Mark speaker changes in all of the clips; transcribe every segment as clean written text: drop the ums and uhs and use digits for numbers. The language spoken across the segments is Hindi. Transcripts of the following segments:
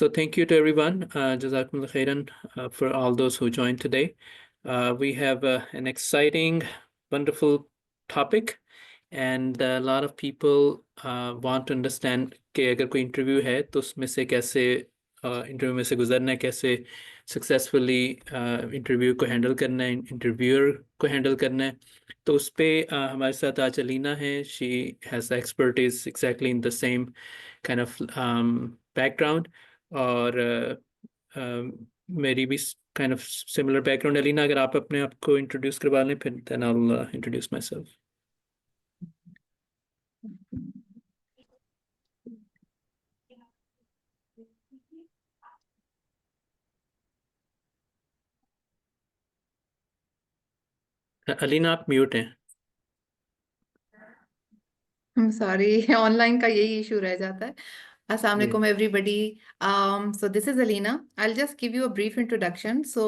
Speaker 1: So thank you to everyone, Jazakumullah khairan, for all those who joined today. We have an exciting, wonderful topic, and a lot of people want to understand कि अगर कोई इंटरव्यू है तो उसमें से कैसे इंटरव्यू में से गुजरना है, कैसे सक्सेसफुली इंटरव्यू को हैंडल करना है, इंटरव्यूअर को हैंडल करना है। तो उस पे हमारे साथ आज अलीना है। She has expertise exactly in the same kind of background, और मेरी भी kind of similar background. Alina, अगर आप अपने आप को इंट्रोड्यूस करवा लें, फिर then I will introduce myself. Alina, आप म्यूट हैं।
Speaker 2: सॉरी ऑनलाइन का यही इशू रह जाता है। अस्सलाम
Speaker 1: जी
Speaker 2: वालेकुम everybody. So this is Alina. I'll just give you a brief introduction. So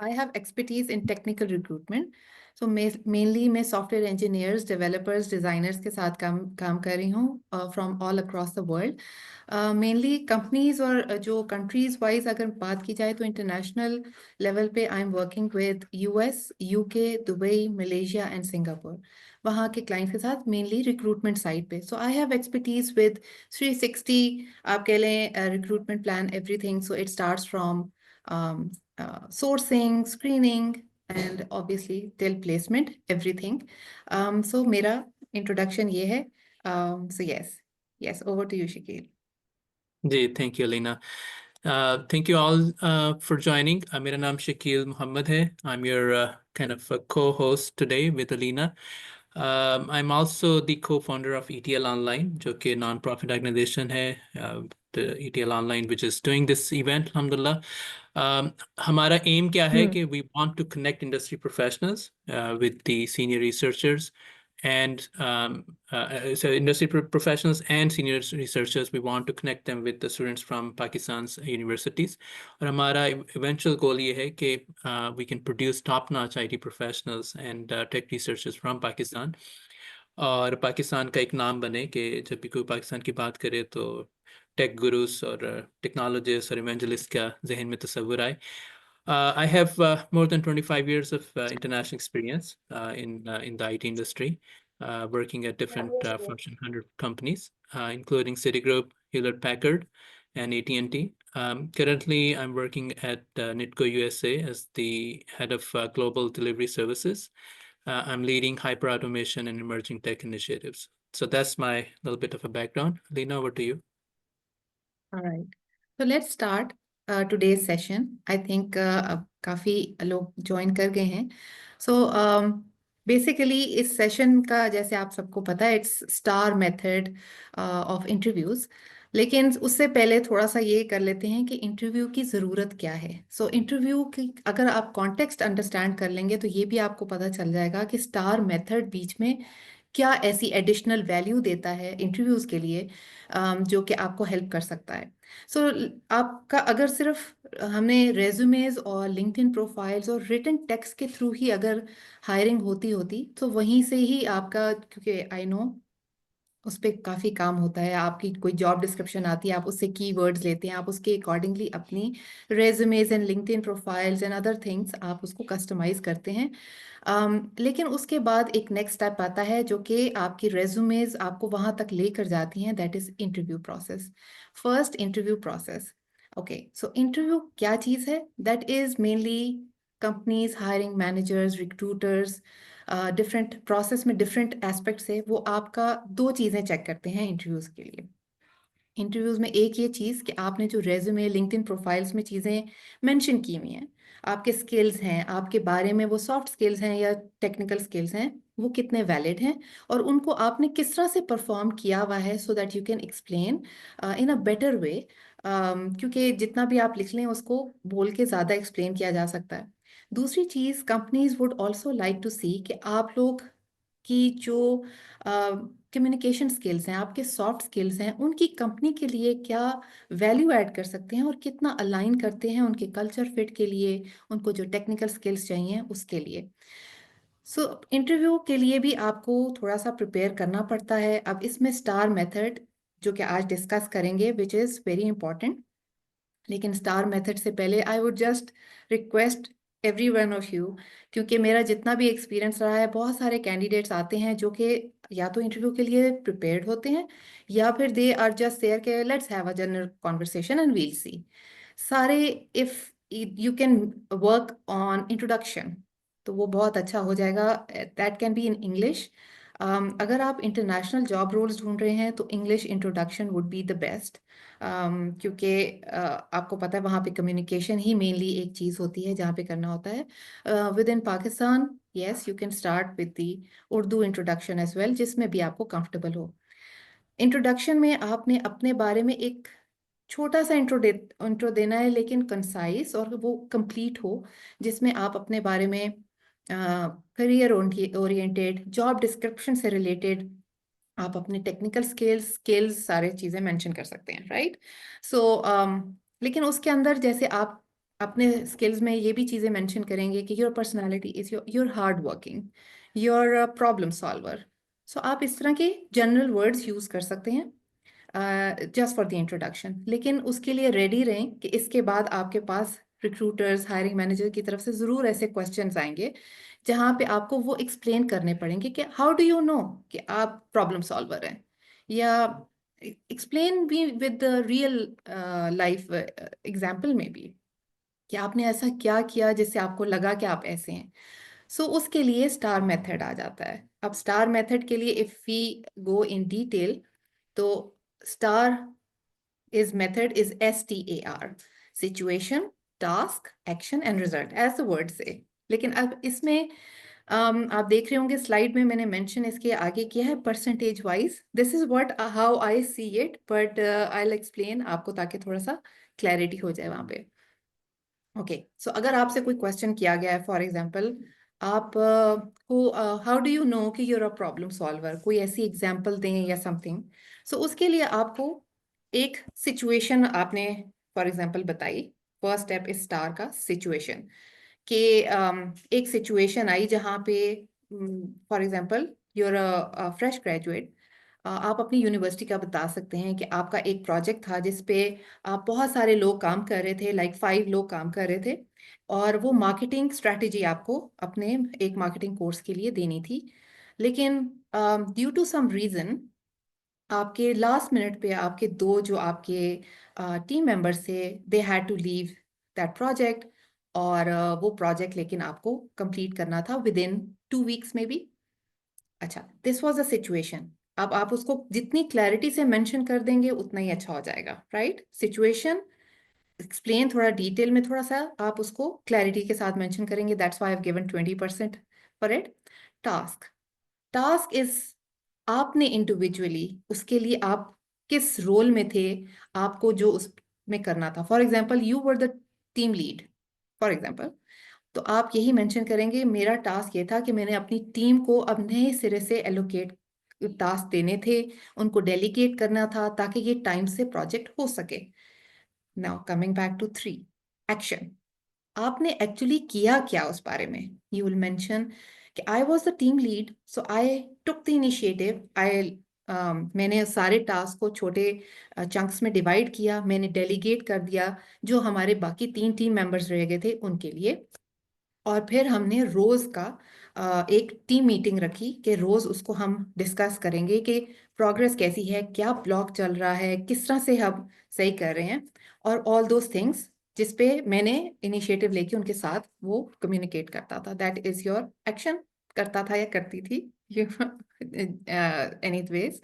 Speaker 2: I have expertise in technical recruitment. So mainly मैं software engineers, developers, designers के साथ काम कर रही हूँ from all across the world. Mainly companies और जो countries wise अगर बात की जाए तो international level पे I'm working with US, UK, Dubai, Malaysia and Singapore. वहाँ के clients के साथ mainly recruitment side पे. So I have expertise with 360 आप कह लें recruitment plan everything. So it starts from sourcing, screening, and obviously till placement, everything. So मेरा introduction ये है. So yes, over to you, Shakil.
Speaker 1: जी, thank you Alina. Thank you all for joining. मेरा नाम शकील मोहम्मद है। I am your kind of co-host today with Alina. I'm also the co-founder of ETL Online, जो कि non-profit organization है, the ETL Online, which is doing this event, alhamdulillah. हमारा aim क्या है कि we want to connect industry professionals with the senior researchers and so industry professionals and senior researchers. We want to connect them with the students from Pakistan's universities. और हमारा eventual goal ये है कि we can produce top-notch IT professionals and tech researchers from Pakistan. और पाकिस्तान का एक नाम बने कि जब भी कोई पाकिस्तान की बात करे तो टेक गुरुस और टेक्नोलॉजिस्ट और इवेंजलिस्ट का जहन में तस्वुर आए. I have more than 25 years of international experience in the IT industry, working at different Fortune 100 companies, including Citigroup, Hewlett Packard, and AT&T. Currently, I'm working at Nitco USA as the head of global delivery services. I'm leading hyper automation and emerging tech initiatives. So that's my little bit of a background. Lena, over to you.
Speaker 2: All right. So let's start today's session. I think अब काफी लोग ज्वाइन कर गए हैं. So basically इस सेशन का जैसे आप सबको पता है it's star method of interviews. लेकिन उससे पहले थोड़ा सा ये कर लेते हैं कि इंटरव्यू की ज़रूरत क्या है. सो इंटरव्यू की अगर आप कॉन्टेक्स्ट अंडरस्टैंड कर लेंगे तो ये भी आपको पता चल जाएगा कि स्टार मेथड बीच में क्या ऐसी एडिशनल वैल्यू देता है इंटरव्यूज के लिए जो कि आपको हेल्प कर सकता है. सो आपका अगर सिर्फ हमने रेज्यूमेज और लिंक्डइन प्रोफाइल्स और रिटन टेक्स्ट के थ्रू ही अगर हायरिंग होती तो वहीं से ही आपका, क्योंकि आई नो उस पर काफ़ी काम होता है. आपकी कोई जॉब डिस्क्रिप्शन आती है, आप उससे कीवर्ड्स लेते हैं, आप उसके अकॉर्डिंगली अपनी resumes and LinkedIn profiles and other things आप उसको कस्टमाइज करते हैं. लेकिन उसके बाद एक नेक्स्ट स्टेप आता है जो कि आपकी रेज्यूमेज आपको वहाँ तक लेकर जाती हैं. That is interview process. First interview process. Okay, so interview क्या चीज़ है? That is mainly companies hiring managers, recruiters, different process में डिफरेंट एस्पेक्ट्स है. वो आपका दो चीज़ें चेक करते हैं इंटरव्यूज के लिए. इंटरव्यूज में एक ये चीज़ कि आपने जो रेज्यूमे लिंक्डइन प्रोफाइल्स में चीज़ें मेंशन की हुई हैं, आपके स्किल्स हैं, आपके बारे में वो सॉफ्ट स्किल्स हैं या टेक्निकल स्किल्स हैं, वो कितने वैलिड हैं और उनको आपने किस तरह से परफॉर्म किया हुआ है, so that you can explain in a better way. क्योंकि जितना भी आप लिख लें उसको बोल के ज़्यादा एक्सप्लेन किया जा सकता है. दूसरी चीज़, companies would also like to see कि आप लोग की जो कम्युनिकेशन स्किल्स हैं, आपके सॉफ्ट स्किल्स हैं, उनकी कंपनी के लिए क्या वैल्यू ऐड कर सकते हैं और कितना अलाइन करते हैं उनके कल्चर फिट के लिए, उनको जो टेक्निकल स्किल्स चाहिए उसके लिए. इंटरव्यू के लिए भी आपको थोड़ा सा प्रिपेयर करना पड़ता है. अब इसमें स्टार मेथड जो कि आज डिस्कस करेंगे, विच इज़ वेरी इंपॉर्टेंट। लेकिन स्टार मेथड से पहले I would just request every one of you, क्योंकि मेरा जितना भी एक्सपीरियंस रहा है, बहुत सारे कैंडिडेट्स आते हैं जो कि या तो इंटरव्यू के लिए प्रिपेयर्ड होते हैं, या फिर दे आर जस्ट देयर के let's have a general conversation and we'll see. सारे if you can work on introduction तो वो बहुत अच्छा हो जाएगा। That can be in English. अगर आप इंटरनेशनल जॉब रोल्स ढूंढ रहे हैं तो English introduction would be the best, क्योंकि आपको पता है वहाँ पे कम्युनिकेशन ही मेनली एक चीज़ होती है जहाँ पे करना होता है। Within Pakistan yes you can start with the Urdu introduction as well, जिसमें भी आपको कंफर्टेबल हो। इंट्रोडक्शन में आपने अपने बारे में एक छोटा सा इंट्रो देना है, लेकिन कंसाइज और वो कंप्लीट हो, जिसमें आप अपने बारे में करियर ओरिएंटेड, जॉब डिस्क्रिप्शन से रिलेटेड, आप अपने टेक्निकल स्किल्स सारे चीज़ें मेंशन कर सकते हैं, राइट। सो लेकिन उसके अंदर जैसे आप अपने स्किल्स में ये भी चीज़ें मेंशन करेंगे कि your personality is your hard working, your problem solver. So आप इस तरह के जनरल वर्ड्स यूज़ कर सकते हैं जस्ट फॉर द इंट्रोडक्शन। लेकिन उसके लिए रेडी रहें कि इसके बाद आपके पास रिक्रूटर्स, हायरिंग मैनेजर की तरफ से ज़रूर ऐसे क्वेश्चंस आएंगे जहाँ पे आपको वो एक्सप्लेन करने पड़ेंगे कि हाउ डू यू नो कि आप प्रॉब्लम सॉल्वर हैं, या एक्सप्लेन भी with the real life example में भी कि आपने ऐसा क्या किया जिससे आपको लगा कि आप ऐसे हैं। सो उसके लिए स्टार मेथड आ जाता है। अब स्टार मेथड के लिए if we go in detail, तो star is method is STAR, situation, task, action and result as the word say। लेकिन अब इसमें आप देख रहे होंगे स्लाइड में मैंने मेंशन इसके आगे किया है percentage wise. This is what how I see it, but I will explain आपको ताकि थोड़ा सा क्लैरिटी हो जाए वहां पे। ओके सो अगर आपसे कोई क्वेश्चन किया गया है, फॉर एग्जांपल आप को हाउ डू यू नो कि यूर अ प्रॉब्लम सॉल्वर, कोई ऐसी एग्जांपल दें या समथिंग। सो उसके लिए आपको एक सिचुएशन आपने फॉर एग्जांपल बताई। फर्स्ट स्टेप इज स्टार का सिचुएशन कि एक सिचुएशन आई जहाँ पे for example you're a fresh graduate, आप अपनी यूनिवर्सिटी का बता सकते हैं कि आपका एक प्रोजेक्ट था जिस पे आप बहुत सारे लोग काम कर रहे थे, लाइक 5 लोग काम कर रहे थे, और वो मार्केटिंग स्ट्रैटेजी आपको अपने एक मार्केटिंग कोर्स के लिए देनी थी। लेकिन ड्यू टू सम रीजन आपके लास्ट मिनट पे आपके दो जो आपके टीम मेंबर्स थे, they had to leave that project, और वो प्रोजेक्ट लेकिन आपको कंप्लीट करना था विद इन 2 वीक्स में भी। अच्छा, दिस वाज अ सिचुएशन। अब आप उसको जितनी क्लैरिटी से मेंशन कर देंगे उतना ही अच्छा हो जाएगा, राइट। सिचुएशन एक्सप्लेन थोड़ा डिटेल में, थोड़ा सा आप उसको क्लैरिटी के साथ मेंशन करेंगे, that's why I have given 20% for it. Task, task is आपने इंडिविजुअली उसके लिए आप किस रोल में थे, आपको जो उसमें करना था। For example you were the team lead for example, तो आप यही मेंशन करेंगे मेरा टास्क ये था कि मैंने अपनी टीम को अब नए सिरे से एलोकेट टास्क देने थे, उनको डेलीगेट करना था ताकि ये टाइम से प्रोजेक्ट हो सके। Now coming back to 3, action. आपने एक्चुअली किया क्या उस बारे में। यू विल मेंशन कि I was the team lead so I took the initiative, I मैंने सारे टास्क को छोटे चंक्स में डिवाइड किया, मैंने डेलीगेट कर दिया जो हमारे बाकी 3 टीम मेंबर्स रह गए थे उनके लिए। और फिर हमने रोज का एक टीम मीटिंग रखी कि रोज उसको हम डिस्कस करेंगे कि प्रोग्रेस कैसी है, क्या ब्लॉक चल रहा है, किस तरह से हम सही कर रहे हैं, और ऑल दोज थिंग्स जिस पे मैंने इनिशिएटिव लेके उनके साथ वो कम्युनिकेट करता था। That is your action. करता था या करती थी anyways,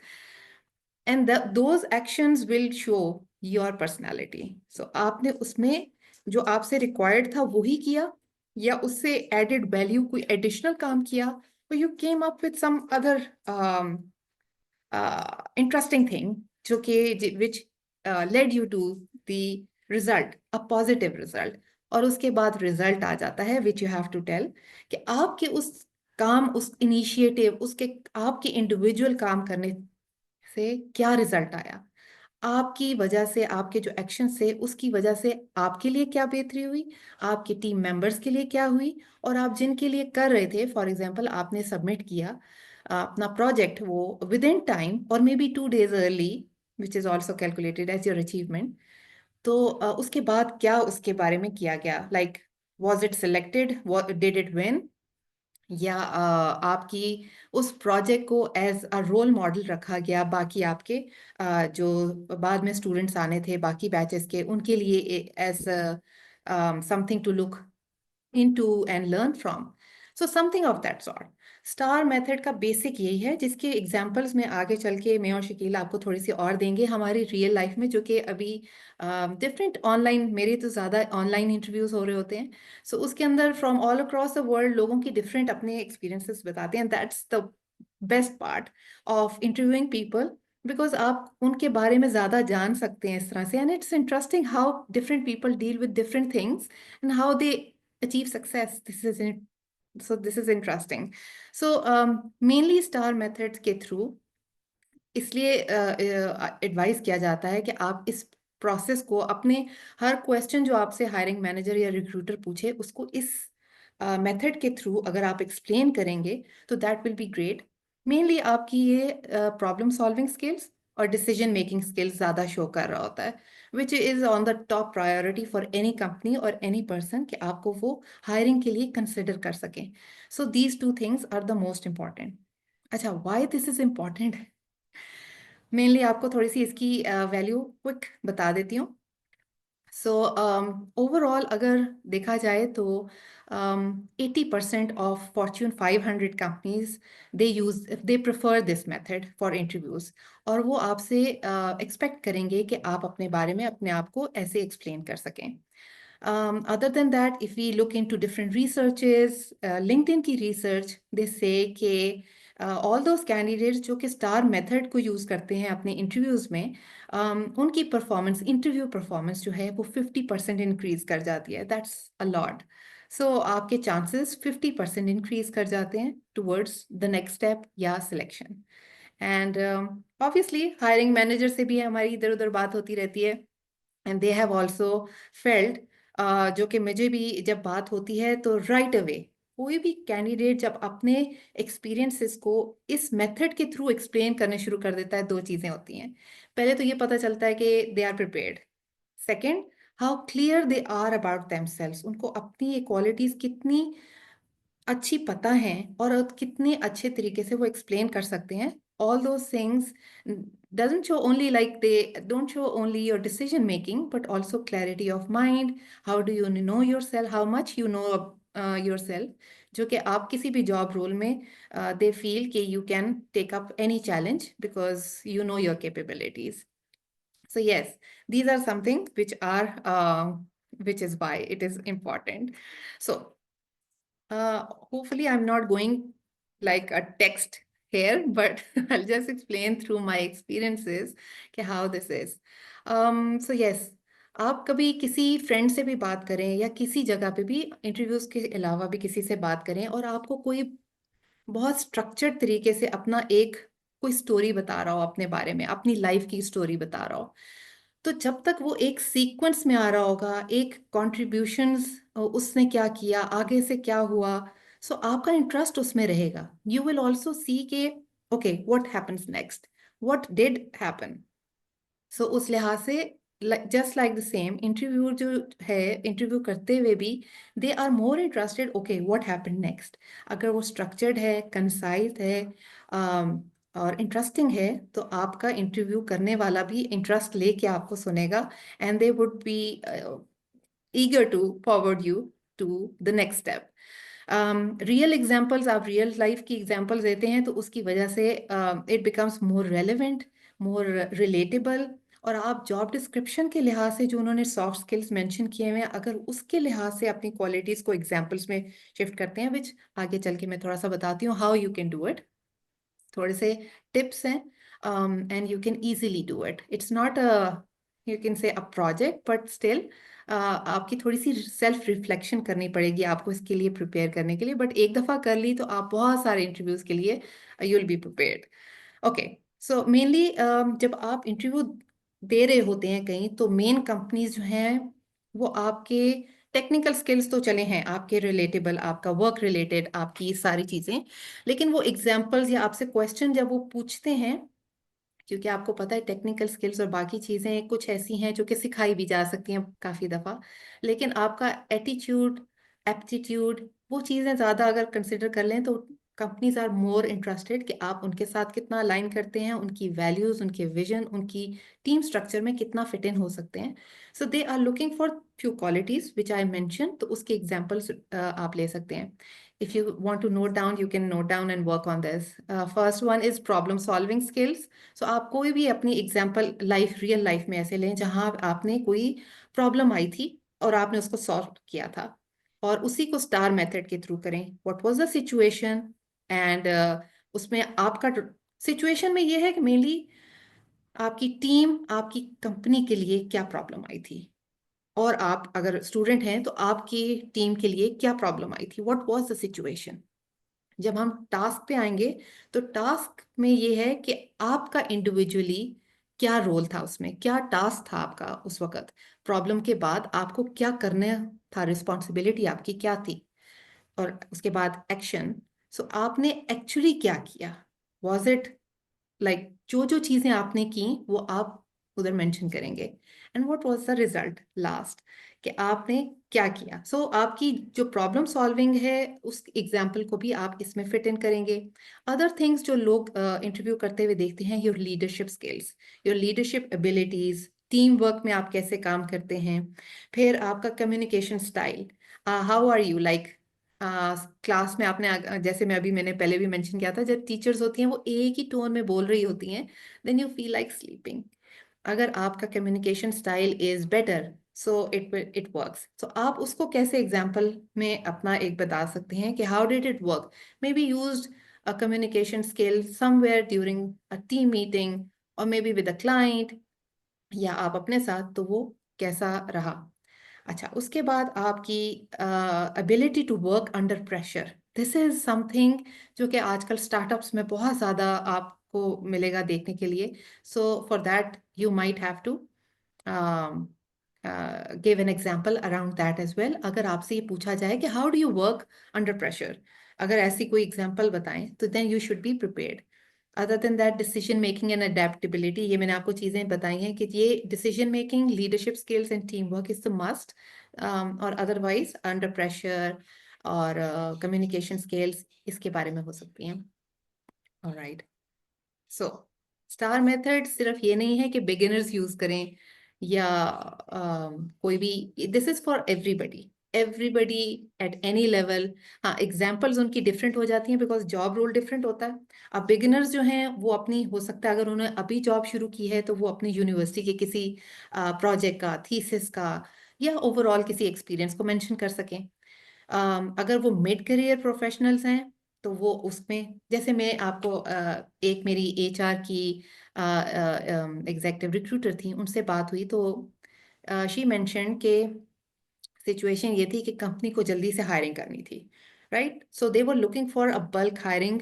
Speaker 2: and those actions will show your personality. So आपने उसमें जो आपसे रिक्वायर्ड था वही किया, या उससे एडेड वैल्यू कोई एडिशनल काम किया, और you came up with some other interesting thing जो कि which led you to the result, a positive result. और उसके बाद रिजल्ट आ जाता है which you have to tell कि आपके उस काम, उस इनिशिएटिव, उसके आपके इंडिविजुअल काम करने से क्या रिजल्ट आया, आपकी वजह से, आपके जो एक्शन से उसकी वजह से आपके लिए क्या बेहतरी हुई, आपके टीम मेंबर्स के लिए क्या हुई, और आप जिनके लिए कर रहे थे, फॉर एग्जांपल आपने सबमिट किया अपना प्रोजेक्ट वो विद इन टाइम और maybe 2 days early, which is also calculated as your achievement. तो उसके बाद क्या उसके बारे में किया गया, like was it selected, did it win, या आपकी उस प्रोजेक्ट को एज अ रोल मॉडल रखा गया बाकी आपके जो बाद में स्टूडेंट्स आने थे बाकी बैचेस के, उनके लिए as something to look into and learn from. So something of that sort. Star method का बेसिक यही है, जिसके एग्जांपल्स में आगे चल के मैं और शकील आपको थोड़ी सी और देंगे हमारी रियल लाइफ में, जो कि अभी डिफरेंट ऑनलाइन, मेरे तो ज़्यादा ऑनलाइन इंटरव्यूज हो रहे होते हैं। सो उसके अंदर from all across the world लोगों की डिफरेंट अपने एक्सपीरियंसेस बताते हैं। That's the best part of interviewing people, because आप उनके बारे में ज़्यादा जान सकते हैं इस तरह से। And it's interesting how different people deal with different things and how they achieve success. This is interesting. So mainly star methods के through इसलिए एडवाइस किया जाता है कि आप इस प्रोसेस को अपने हर क्वेश्चन जो आपसे हायरिंग मैनेजर या रिक्रूटर पूछे उसको इस मेथड के थ्रू अगर आप एक्सप्लेन करेंगे तो that will be great. Mainly आपकी ये प्रॉब्लम सॉल्विंग स्किल्स और डिसीजन मेकिंग स्किल्स ज़्यादा शो कर रहा होता है, which is on the top priority for any company और एनी पर्सन कि आपको वो हायरिंग के लिए कंसिडर कर सकें। So these two things are the most important. अच्छा, why this is important, mainly आपको थोड़ी सी इसकी वैल्यू क्विक बता देती हूँ। सो ओवरऑल अगर देखा जाए तो 80% of Fortune 500 companies they prefer this method for interviews, और वो आपसे एक्सपेक्ट करेंगे कि आप अपने बारे में अपने आप को ऐसे एक्सप्लेन कर सकें। Other than that, if we look into different researches, LinkedIn की research, they say कि all those candidates जो कि स्टार मेथड को यूज़ करते हैं अपने इंटरव्यूज़ में, उनकी परफॉर्मेंस, इंटरव्यू परफॉर्मेंस जो है वो 50% इंक्रीज कर जाती है। That's a lot. सो आपके चांसेस 50% इंक्रीज कर जाते हैं टुवर्ड्स द नेक्स्ट स्टेप या selection. And obviously hiring manager से भी हमारी इधर उधर बात होती रहती है, and they have also felt, जो कि मुझे भी जब बात होती है तो राइट अवे कोई भी कैंडिडेट जब अपने एक्सपीरियंसेस को इस मेथड के थ्रू एक्सप्लेन करने शुरू कर देता है, दो चीज़ें होती हैं। पहले तो ये पता चलता है कि they are prepared. Second, how clear they are about themselves, उनको अपनी ये क्वालिटीज़ कितनी अच्छी पता है और कितने अच्छे तरीके से वो एक्सप्लेन कर सकते हैं। All those things doesn't show only, like they don't show only your decision making but also clarity of mind. How do you know yourself, how much you know yourself, जो कि आप किसी भी जॉब रोल में they feel कि you can take up any challenge because you know your capabilities. So yes, these are something which are which is why it is important. So hopefully I'm not going like a text here, but I'll just explain through my experiences कि how this is. So yes, आप कभी किसी फ्रेंड से भी बात करें या किसी जगह पे भी इंटरव्यूज के अलावा भी किसी से बात करें और आपको कोई बहुत स्ट्रक्चर्ड तरीके से अपना एक कोई स्टोरी बता रहा हो, अपने बारे में अपनी लाइफ की स्टोरी बता रहा हो, तो जब तक वो एक सीक्वेंस में आ रहा होगा, एक कॉन्ट्रीब्यूशंस उसने क्या किया, आगे से क्या हुआ, सो आपका इंटरेस्ट उसमें रहेगा। यू विल ऑल्सो सी के okay what happens next, what did happen. So उस लिहाज से just like the same interview जो है, इंटरव्यू करते हुए भी they are more interested okay what happen next. अगर वो स्ट्रक्चर्ड है, कंसाइज है और इंटरेस्टिंग है, तो आपका इंटरव्यू करने वाला भी इंटरेस्ट लेके आपको सुनेगा, and they would be eager to forward you to the next step. Real examples, आप रियल लाइफ की एग्जाम्पल्स देते हैं तो उसकी वजह से it becomes more relevant, more relatable, और आप जॉब डिस्क्रिप्शन के लिहाज से जो उन्होंने सॉफ्ट स्किल्स मेंशन किए हुए हैं, अगर उसके लिहाज से अपनी क्वालिटीज़ को एग्जाम्पल्स में शिफ्ट करते हैं, विच आगे चल के मैं थोड़ा सा बताती हूँ how you can do it. थोड़े से टिप्स हैं, and you can easily do it. It's not you can say a project, but still आपकी थोड़ी सी सेल्फ रिफ्लेक्शन करनी पड़ेगी आपको इसके लिए प्रिपेयर करने के लिए, बट एक दफ़ा कर ली तो आप बहुत सारे इंटरव्यूज के लिए you will be prepared. Okay, so mainly जब आप इंटरव्यू दे रहे होते हैं कहीं, तो मेन कंपनीज जो हैं वो आपके टेक्निकल स्किल्स तो चले हैं, आपके रिलेटेबल, आपका वर्क रिलेटेड, आपकी सारी चीज़ें, लेकिन वो एग्जाम्पल्स या आपसे क्वेश्चन जब वो पूछते हैं क्योंकि आपको पता है टेक्निकल स्किल्स और बाकी चीज़ें कुछ ऐसी हैं जो कि सिखाई भी जा सकती हैं काफ़ी दफ़ा, लेकिन आपका एटीट्यूड, एप्टीट्यूड, वो चीज़ें ज़्यादा अगर कंसिडर कर लें तो कंपनीज आर मोर इंटरेस्टेड कि आप उनके साथ कितना अलाइन करते हैं, उनकी वैल्यूज़, उनके विजन, उनकी टीम स्ट्रक्चर में कितना फिट इन हो सकते हैं. So they are looking for few qualities which I mention, तो उसके एग्जाम्पल्स आप ले सकते हैं. If you want to note down, you can note down and work on this. First one is problem solving skills. So आप कोई भी अपनी एग्जाम्पल लाइफ, रियल लाइफ में ऐसे लें जहां आपने कोई प्रॉब्लम आई थी और आपने उसको सॉल्व किया था, और उसी को स्टार मेथड के थ्रू करें. What was the situation, and उसमें आपका सिचुएशन में ये है कि मेनली आपकी टीम, आपकी कंपनी के लिए क्या प्रॉब्लम आई थी, और आप अगर स्टूडेंट हैं तो आपकी टीम के लिए क्या प्रॉब्लम आई थी, व्हाट वाज द सिचुएशन. जब हम टास्क पे आएंगे तो टास्क में ये है कि आपका इंडिविजुअली क्या रोल था, उसमें क्या टास्क था आपका उस वक्त, प्रॉब्लम के बाद आपको क्या करना था, रिस्पॉन्सिबिलिटी आपकी क्या थी, और उसके बाद एक्शन. सो आपने एक्चुअली क्या किया, वॉज इट लाइक जो जो चीजें आपने की वो आप उधर मेंशन करेंगे. And what was the result last, कि आपने क्या किया. सो आपकी जो प्रॉब्लम सॉल्विंग है उस एग्जाम्पल को भी आप इसमें फिट इन करेंगे. अदर थिंग्स जो लोग इंटरव्यू करते हुए देखते हैं, your leadership skills, your leadership abilities, team work में आप कैसे काम करते हैं, फिर आपका communication style, how are you like class में आपने जैसे मैंने पहले भी मेंशन किया था, जब टीचर्स होती हैं वो एक ही टोन में बोल रही होती हैं, then you feel like sleeping. अगर आपका communication style is better, so it works. So आप उसको कैसे एग्जाम्पल में अपना एक बता सकते हैं कि how did it work, maybe used a communication skill somewhere during a team meeting, और maybe with a client, या आप अपने साथ, तो वो कैसा रहा. अच्छा, उसके बाद आपकी ability to work under pressure. This is something जो कि आजकल स्टार्टअप्स में बहुत ज़्यादा आपको मिलेगा देखने के लिए. So for that you might have to give an example around that as well. अगर आपसे ये पूछा जाए कि how do you work under pressure, अगर ऐसी कोई एग्जाम्पल बताएं तो then you should be prepared. Other than that, decision making and adaptability, ये मैंने आपको चीज़ें बताई हैं कि ये decision making, leadership skills and team work is the must. और अदरवाइज अंडर प्रेशर और कम्युनिकेशन स्किल्स इसके बारे में हो सकती हैं. ऑलराइट. सो स्टार मेथड सिर्फ ये नहीं है कि बिगिनर्स यूज करें या कोई भी, this is for everybody, everybody at any level. हाँ, एग्जाम्पल्स उनकी डिफरेंट हो जाती हैं बिकॉज जॉब रोल डिफरेंट होता है. अब बिगिनर्स जो हैं वो अपनी, हो सकता है अगर उन्होंने अभी जॉब शुरू की है तो वो अपनी यूनिवर्सिटी के किसी प्रोजेक्ट का, थीसिस का, या ओवरऑल किसी एक्सपीरियंस को मेंशन कर सकें. अगर वो मिड करियर प्रोफेशनल्स हैं तो वो उसमें, जैसे मैं आपको एक मेरी एचआर की एग्जेक्टिव रिक्रूटर थी, उनसे बात हुई तो शी मेंशन के सिचुएशन ये थी कि कंपनी को जल्दी से हायरिंग करनी थी, right. So they were looking for a bulk hiring,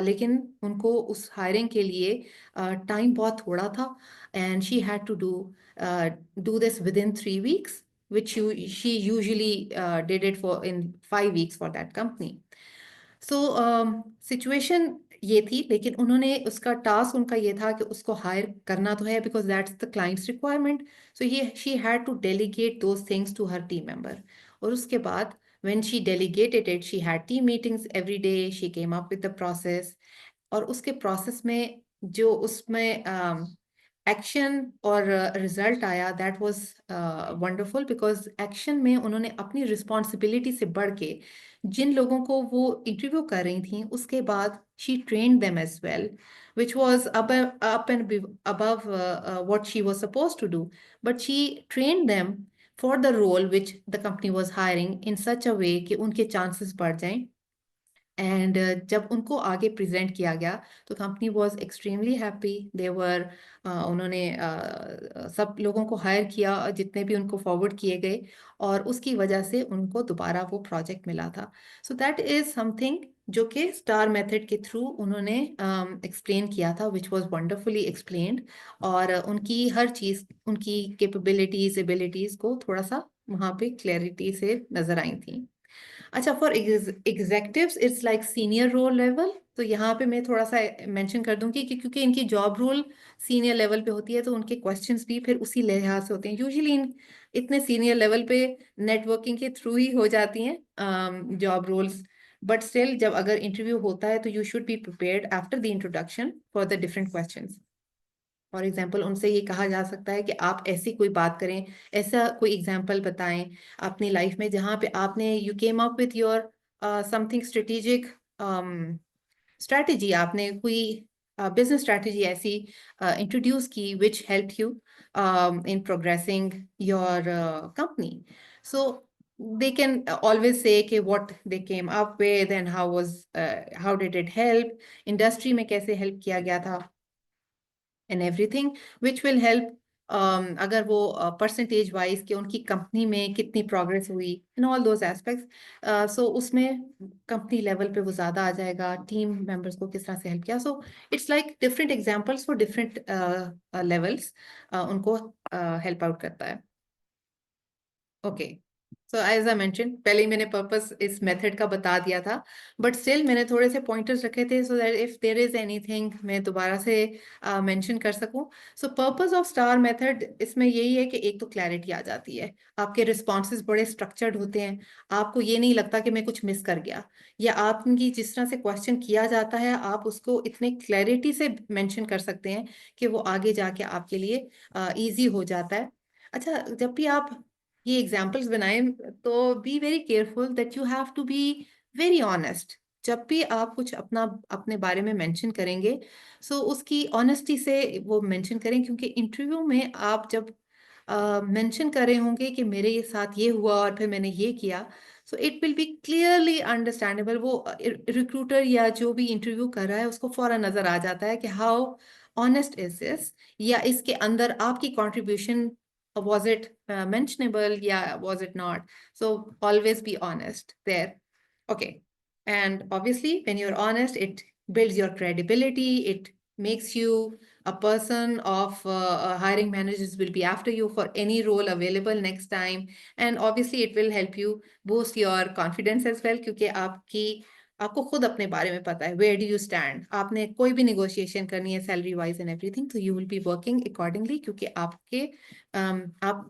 Speaker 2: लेकिन उनको उस हायरिंग के लिए टाइम बहुत थोड़ा था, and she had to do this within 3 weeks, which she usually did it for in 5 weeks for that company. So situation ये थी, लेकिन उन्होंने, उसका टास्क उनका ये था कि उसको हायर करना तो है because that's the client's requirement. So ये she had to delegate those things to her team member. और उसके बाद when she delegated it, she had team meetings every day, she came up with the process. और उसके प्रोसेस में जो उसमें एक्शन और रिजल्ट आया, that was wonderful, because action में उन्होंने अपनी रिस्पॉन्सिबिलिटी से बढ़ के जिन लोगों को वो इंटरव्यू कर रही थी, उसके बाद she trained them as well, which was up and above what she was supposed to do, but she trained them for the role which the company was hiring in such a way कि उनके चांसेस बढ़ जाएं. एंड जब उनको आगे प्रेजेंट किया गया तो कंपनी वॉज एक्सट्रीमली हैप्पी. दे वर, उन्होंने सब लोगों को हायर किया जितने भी उनको फॉरवर्ड किए गए, और उसकी वजह से उनको दोबारा वो प्रोजेक्ट मिला था. सो दैट इज समथिंग जो कि स्टार मेथड के थ्रू उन्होंने एक्सप्लेन किया था, विच वॉज वंडरफुली एक्सप्लेन्ड. और उनकी हर चीज़, उनकी कैपेबिलिटीज, एबिलिटीज को थोड़ा सा वहाँ पे क्लैरिटी से नजर आई थी. अच्छा, for executives it's like senior role level. तो यहाँ पे मैं थोड़ा सा मेंशन कर दूंगी कि क्योंकि इनकी जॉब रोल सीनियर लेवल पे होती है, तो उनके क्वेश्चंस भी फिर उसी लिहाज से होते हैं। यूजुअली इन इतने सीनियर लेवल पे नेटवर्किंग के थ्रू ही हो जाती हैं जॉब रोल्स। बट स्टिल जब अगर इंटरव्यू होता है तो you should be prepared after the introduction for the different questions. For example उनसे ये कहा जा सकता है कि आप ऐसी कोई बात करें, ऐसा कोई एग्जाम्पल बताएं अपनी लाइफ में जहाँ पे आपने you came up with your something strategic strategy, आपने कोई बिजनेस स्ट्रैटेजी ऐसी इंट्रोड्यूस की which help you in progressing your company. So they can always say कि what they came up with and how did it help, industry में कैसे हेल्प किया गया था, and everything which will help अगर वो परसेंटेज वाइज कि उनकी कंपनी में कितनी प्रोग्रेस हुई इन ऑल दोज एस्पेक्ट्स। सो उसमें कंपनी लेवल पे वो ज़्यादा आ जाएगा, टीम मेंबर्स को किस तरह से हेल्प किया। So it's like different examples for different levels उनको हेल्प आउट करता है। Okay, so as I mention, पहले ही मैंने पर्पस इस मेथड का बता दिया था, बट स्टिल मैंने थोड़े से पॉइंटर्स रखे थे so that if there is anything मैं दोबारा से मेंशन कर सकूं। So purpose of star method इसमें यही है कि एक तो क्लैरिटी आ जाती है, आपके रिस्पॉन्सेज बड़े स्ट्रक्चर्ड होते हैं, आपको ये नहीं लगता कि मैं कुछ मिस कर गया, या आपकी जिस तरह से क्वेश्चन किया जाता है आप उसको इतने क्लैरिटी से मेंशन कर सकते हैं कि वो आगे जाके आपके लिए ईजी हो जाता है। अच्छा, जब भी आप ये एग्जाम्पल्स बनाएं तो be very careful that you have to be very honest. जब भी आप कुछ अपना अपने बारे में मेंशन करेंगे सो उसकी ऑनेस्टी से वो मेंशन करें, क्योंकि इंटरव्यू में आप जब मेंशन कर रहे होंगे कि मेरे साथ ये हुआ और फिर मैंने ये किया, so it will be clearly understandable. वो रिक्रूटर या जो भी इंटरव्यू कर रहा है उसको फौरन नजर आ जाता है कि हाउ ऑनेस्ट इज दिस, या इसके अंदर आपकी contribution was it mentionable, yeah, was it not? So always be honest there. Okay, and obviously when you're honest it builds your credibility, it makes you a person of hiring managers will be after you for any role available next time, and obviously it will help you boost your confidence as well, क्योंकि आपको खुद अपने बारे में पता है वेयर डू यू स्टैंड। आपने कोई भी निगोशिएशन करनी है सैलरी वाइज एंड एवरीथिंग, तो you will be working accordingly, क्योंकि आप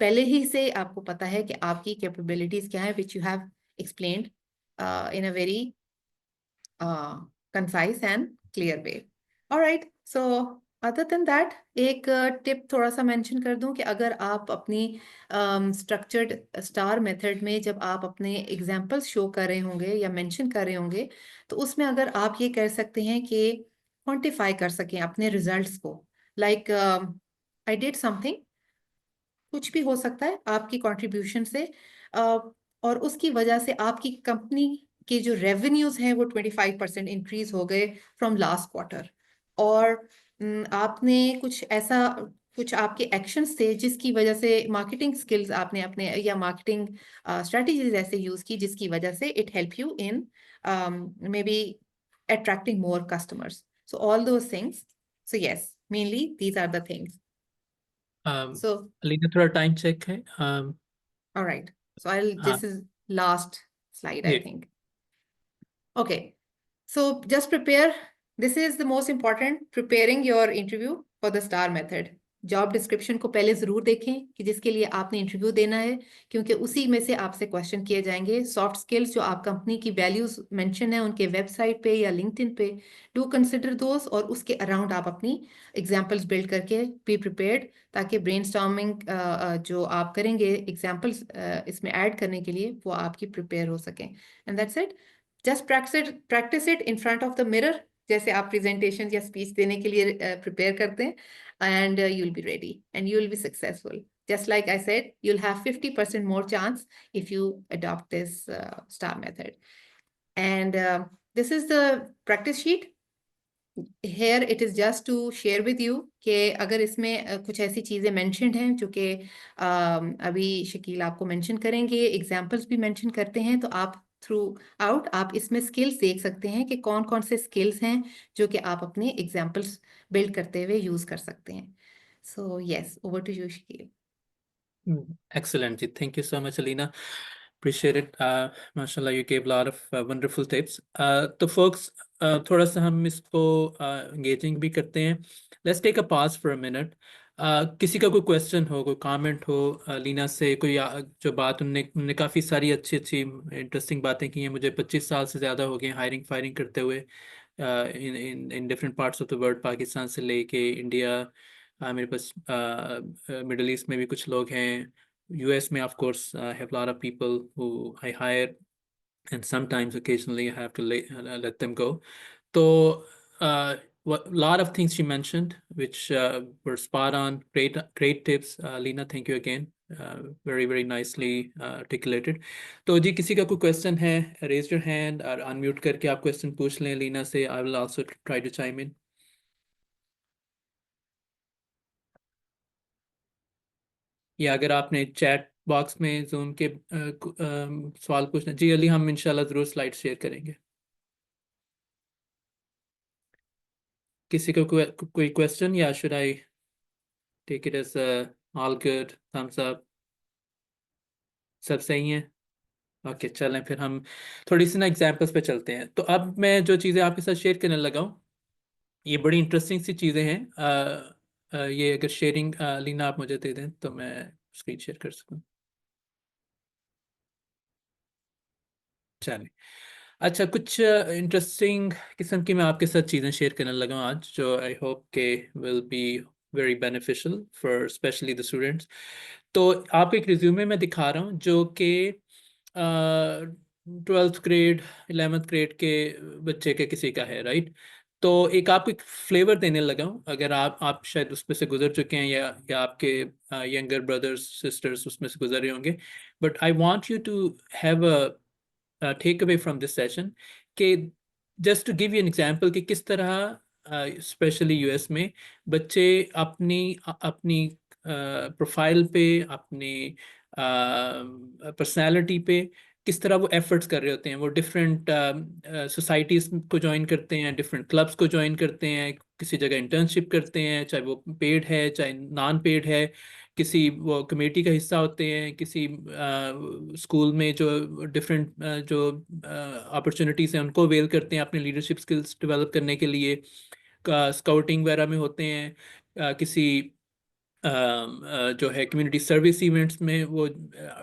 Speaker 2: पहले ही से आपको पता है कि आपकी कैपेबिलिटीज क्या है which you have explained in a very concise and clear way. All right, so other than that एक टिप थोड़ा सा मेंशन कर दूं कि अगर आप अपनी स्ट्रक्चर्ड स्टार मेथड में जब आप अपने एग्जांपल्स शो कर रहे होंगे या मेंशन कर रहे होंगे, तो उसमें अगर आप ये कर सकते हैं कि क्वांटिफाई कर सकें अपने रिजल्ट्स को, लाइक आई डिड समथिंग, कुछ भी हो सकता है आपकी कंट्रीब्यूशन से, और उसकी वजह से आपकी कंपनी के जो रेवेन्यूज हैं वो 25% इंक्रीज हो गए फ्रॉम लास्ट क्वार्टर, और आपने कुछ ऐसा, कुछ आपके एक्शंस थे जिसकी वजह से मार्केटिंग स्किल्स आपने अपने या मार्केटिंग स्ट्रेटजीज ऐसे यूज की जिसकी वजह से it help you in may be attracting more customers. So all those things. So yes, mainly these are the things. So
Speaker 1: Alina थोड़ा टाइम चेक है।
Speaker 2: all right. So this is last slide, I
Speaker 1: जी।
Speaker 2: think. Okay. So just prepare. This is the most important, preparing your interview for the STAR method. Job description को पहले जरूर देखें कि जिसके लिए आपने इंटरव्यू देना है, क्योंकि उसी में से आपसे क्वेश्चन किए जाएंगे। सॉफ्ट स्किल्स जो आप कंपनी की वैल्यूज मेंशन है उनके वेबसाइट पे या लिंक्डइन पे, डू कंसिडर दोस, और उसके अराउंड आप अपनी एग्जांपल्स बिल्ड करके बी प्रिपेयर्ड, ताकि ब्रेनस्टॉर्मिंग जो आप करेंगे एग्जांपल्स इसमें ऐड करने के लिए वो आपकी प्रिपेयर हो सकें। And that's it. Just practice it in front of the mirror, जैसे आप प्रेजेंटेशन या स्पीच देने के लिए प्रिपेयर करते हैं, and you'll be ready and you'll be successful. Just like I said, you'll have 50% more chance if you adopt this STAR method. And this is the practice sheet. Here it is just to share with you कि अगर इसमें कुछ ऐसी चीज़ें mentioned हैं जो कि अभी शकील आपको mention करेंगे, examples भी mention करते हैं, तो आप थ्रू आउट आप इसमें स्किल्स देख सकते हैं कि कौन कौन से स्किल्स हैं जो कि आप अपने एग्जाम्पल्स बिल्ड करते हुए यूज कर सकते हैं। So yes, over to you Shakil.
Speaker 1: Excellent जी, thank you so much Alina. Appreciate it. MashaAllah, you gave a lot of wonderful tips. तो folks, थोड़ा सा हम इसको engaging भी करते हैं. Let's take a pause for a minute. किसी का कोई क्वेश्चन हो, कोई कमेंट हो, लीना से कोई जो बात उनने काफ़ी सारी अच्छी अच्छी इंटरेस्टिंग बातें की हैं. मुझे 25 साल से ज़्यादा हो गए हायरिंग फायरिंग करते हुए in in in different parts of the world, Pakistan से लेके इंडिया. मेरे पास मिडल ईस्ट में भी कुछ लोग हैं. US में, of course, I have a lot of people who I hire, and sometimes, occasionally, I have to let them go. So, a lot of things she mentioned, which were spot on. Great tips, Lena. Thank you again. Very, very nicely articulated. तो जी किसी का कोई क्वेश्चन है, raise your hand और unmute करके आप क्वेश्चन पूछ लें लीना से. I will also try to chime in. या अगर आपने चैट बॉक्स में जूम के सवाल पूछना जी अली, हम इंशाल्लाह ज़रूर स्लाइड शेयर करेंगे. किसी को कोई क्वेश्चन, या should I take it as all good, thumbs up, सब सही है? ओके, चलें फिर हम थोड़ी सी ना एग्जांपल्स पे चलते हैं. तो अब मैं जो चीज़ें आपके साथ शेयर करने लगा हूँ, ये बड़ी इंटरेस्टिंग सी चीज़ें हैं. ये अगर शेयरिंग लीना आप मुझे दे दें तो मैं स्क्रीन शेयर कर सकूँ. चलिए. अच्छा, कुछ इंटरेस्टिंग किस्म की मैं आपके साथ चीज़ें शेयर करने लगा हूँ आज, जो आई होप के will be very beneficial for specially the students. तो आपको एक रिज्यूमे में दिखा रहा हूँ जो कि 12th ग्रेड 11th ग्रेड के बच्चे के किसी का है, राइट. तो एक आपको एक फ्लेवर देने लगा हूँ. अगर आप शायद उसमें से गुजर चुके हैं, या आपके यंगर ब्रदर्स सिस्टर्स उसमें से गुजरे होंगे. But I want you to have a takeaway from this session कि just to give you an example कि किस तरह स्पेशली यूएस में बच्चे अपनी अपनी प्रोफाइल पे, अपनी पर्सनालिटी पे किस तरह वो एफर्ट्स कर रहे होते हैं. वो डिफरेंट सोसाइटीज़ को ज्वाइन करते हैं, डिफरेंट क्लब्स को ज्वाइन करते हैं, किसी जगह इंटर्नशिप करते हैं, चाहे वो पेड है चाहे नॉन पेड है, किसी वो कमेटी का हिस्सा होते हैं, किसी स्कूल में जो डिफरेंट जो अपॉर्चुनिटीज़ हैं उनको अवेल करते हैं अपने लीडरशिप स्किल्स डेवलप करने के लिए, स्काउटिंग वगैरह में होते हैं, किसी जो है कम्युनिटी सर्विस इवेंट्स में वो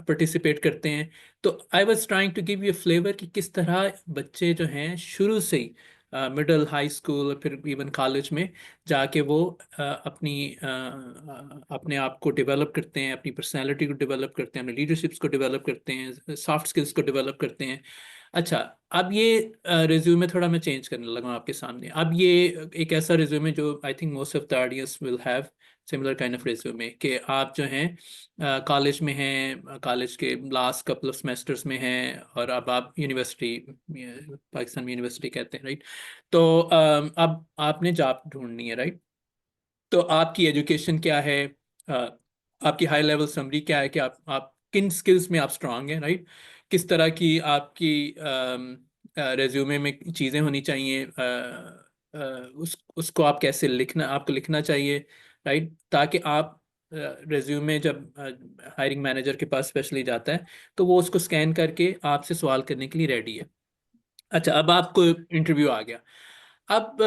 Speaker 1: पार्टिसिपेट करते हैं. तो I was trying to give you flavour कि किस तरह बच्चे जो हैं शुरू से ही मिडिल हाई स्कूल फिर इवन कॉलेज में जाके वो अपने आप को डेवलप करते हैं, अपनी पर्सनालिटी को डेवलप करते हैं, अपने लीडरशिप्स को डेवलप करते हैं, सॉफ्ट स्किल्स को डेवलप करते हैं. अच्छा, अब ये रिज्यूमे थोड़ा मैं चेंज करने लगा हूं आपके सामने. अब ये एक ऐसा रिज्यूमे जो I think most of the audience will have similar kind of resume, कि आप जो हैं कॉलेज में हैं, कॉलेज के लास्ट कपल ऑफ सेमेस्टर्स में हैं, और अब आप यूनिवर्सिटी, पाकिस्तान में यूनिवर्सिटी कहते हैं, राइट. तो अब आपने जॉब ढूंढनी है, राइट. तो आपकी एजुकेशन क्या है, आपकी हाई लेवल समरी क्या है, कि आप किन स्किल्स में आप स्ट्रांग हैं, राइट. किस तरह की आपकी रेज्यूमे में चीज़ें होनी चाहिए, उसको आप कैसे लिखना, आपको लिखना चाहिए, राइट, ताकि आप रेज्यूमे जब हायरिंग मैनेजर के पास स्पेशली जाता है तो वो उसको स्कैन करके आपसे सवाल करने के लिए रेडी है. अच्छा, अब आपको इंटरव्यू आ गया. अब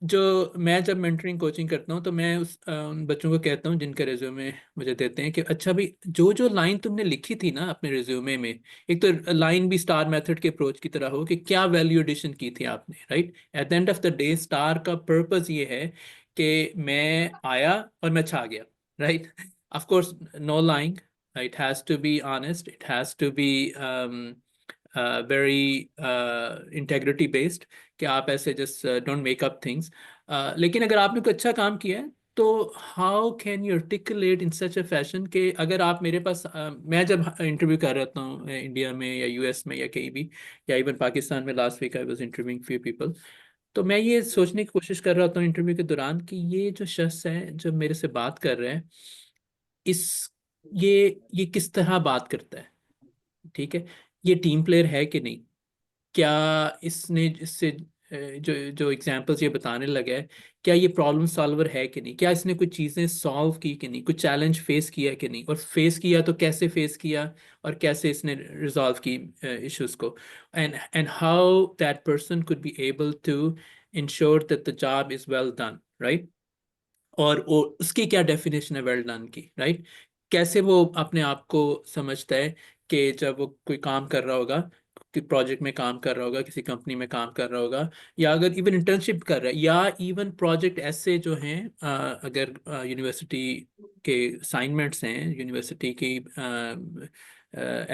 Speaker 1: जो मैं जब मेंटरिंग कोचिंग करता हूँ तो मैं उन बच्चों को कहता हूँ जिनका रिज्यूमे मुझे देते हैं कि अच्छा भाई, जो जो लाइन तुमने लिखी थी ना अपने रिज्यूमे में, एक तो लाइन भी स्टार मेथड के अप्रोच की तरह हो कि क्या वैल्यू एडिशन की थी आपने, right. At the end of the day star का पर्पस ये है कि मैं आया और मैं छा गया, right. Of course no lying, it has to be honest, it has to be very integrity based, कि आप ऐसे just don't make up things. लेकिन अगर आपने कोई अच्छा काम किया है तो how can you articulate in such a fashion कि अगर आप मेरे पास मैं जब इंटरव्यू कर रहा हूँ इंडिया में या यूएस में या कहीं भी, या इवन पाकिस्तान में last week I was interviewing few people, तो मैं ये सोचने की कोशिश कर रहा था इंटरव्यू के दौरान कि ये जो शख्स है जो मेरे से बात कर रहे हैं, इस ये ये किस तरह बात करता है, ठीक है, ये टीम प्लेयर है कि नहीं, क्या इसने इससे जो जो एग्जांपल्स ये बताने लगा है, क्या ये प्रॉब्लम सॉल्वर है कि नहीं, क्या इसने कुछ चीज़ें सॉल्व की कि नहीं, कुछ चैलेंज फेस किया कि नहीं, और फेस किया तो कैसे फेस किया, और कैसे इसने रिजॉल्व की इश्यूज को, and how that person could be able to ensure that the job is well done, right. और वो उसकी क्या डेफिनेशन है वेल डन की, राइट। कैसे वो अपने आप को समझता है कि जब वो कोई काम कर रहा होगा, कि प्रोजेक्ट में काम कर रहा होगा, किसी कंपनी में काम कर रहा होगा, या अगर इवन इंटर्नशिप कर रहा है, या इवन प्रोजेक्ट ऐसे जो हैं, अगर यूनिवर्सिटी के असाइनमेंट्स हैं, यूनिवर्सिटी की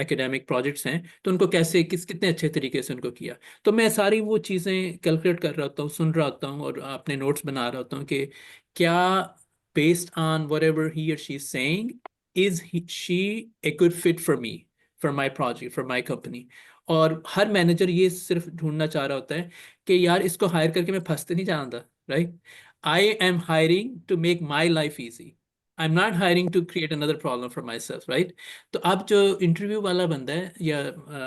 Speaker 1: एकेडमिक प्रोजेक्ट्स हैं, तो उनको कैसे कितने अच्छे तरीके से उनको किया। तो मैं सारी वो चीज़ें कैलकुलेट कर रहा होता हूँ, सुन रहा होता हूँ, और अपने नोट्स बना रहा होता हूँ कि क्या, based on whatever he or she is saying, she a good fit for me, for my project, for my company। और हर मैनेजर ये सिर्फ ढूंढना चाह रहा होता है कि यार इसको हायर करके मैं फंसते नहीं जानता, right. I am hiring to make my life easy, I am not hiring to create another problem for myself, right. तो अब जो इंटरव्यू वाला बंदा है या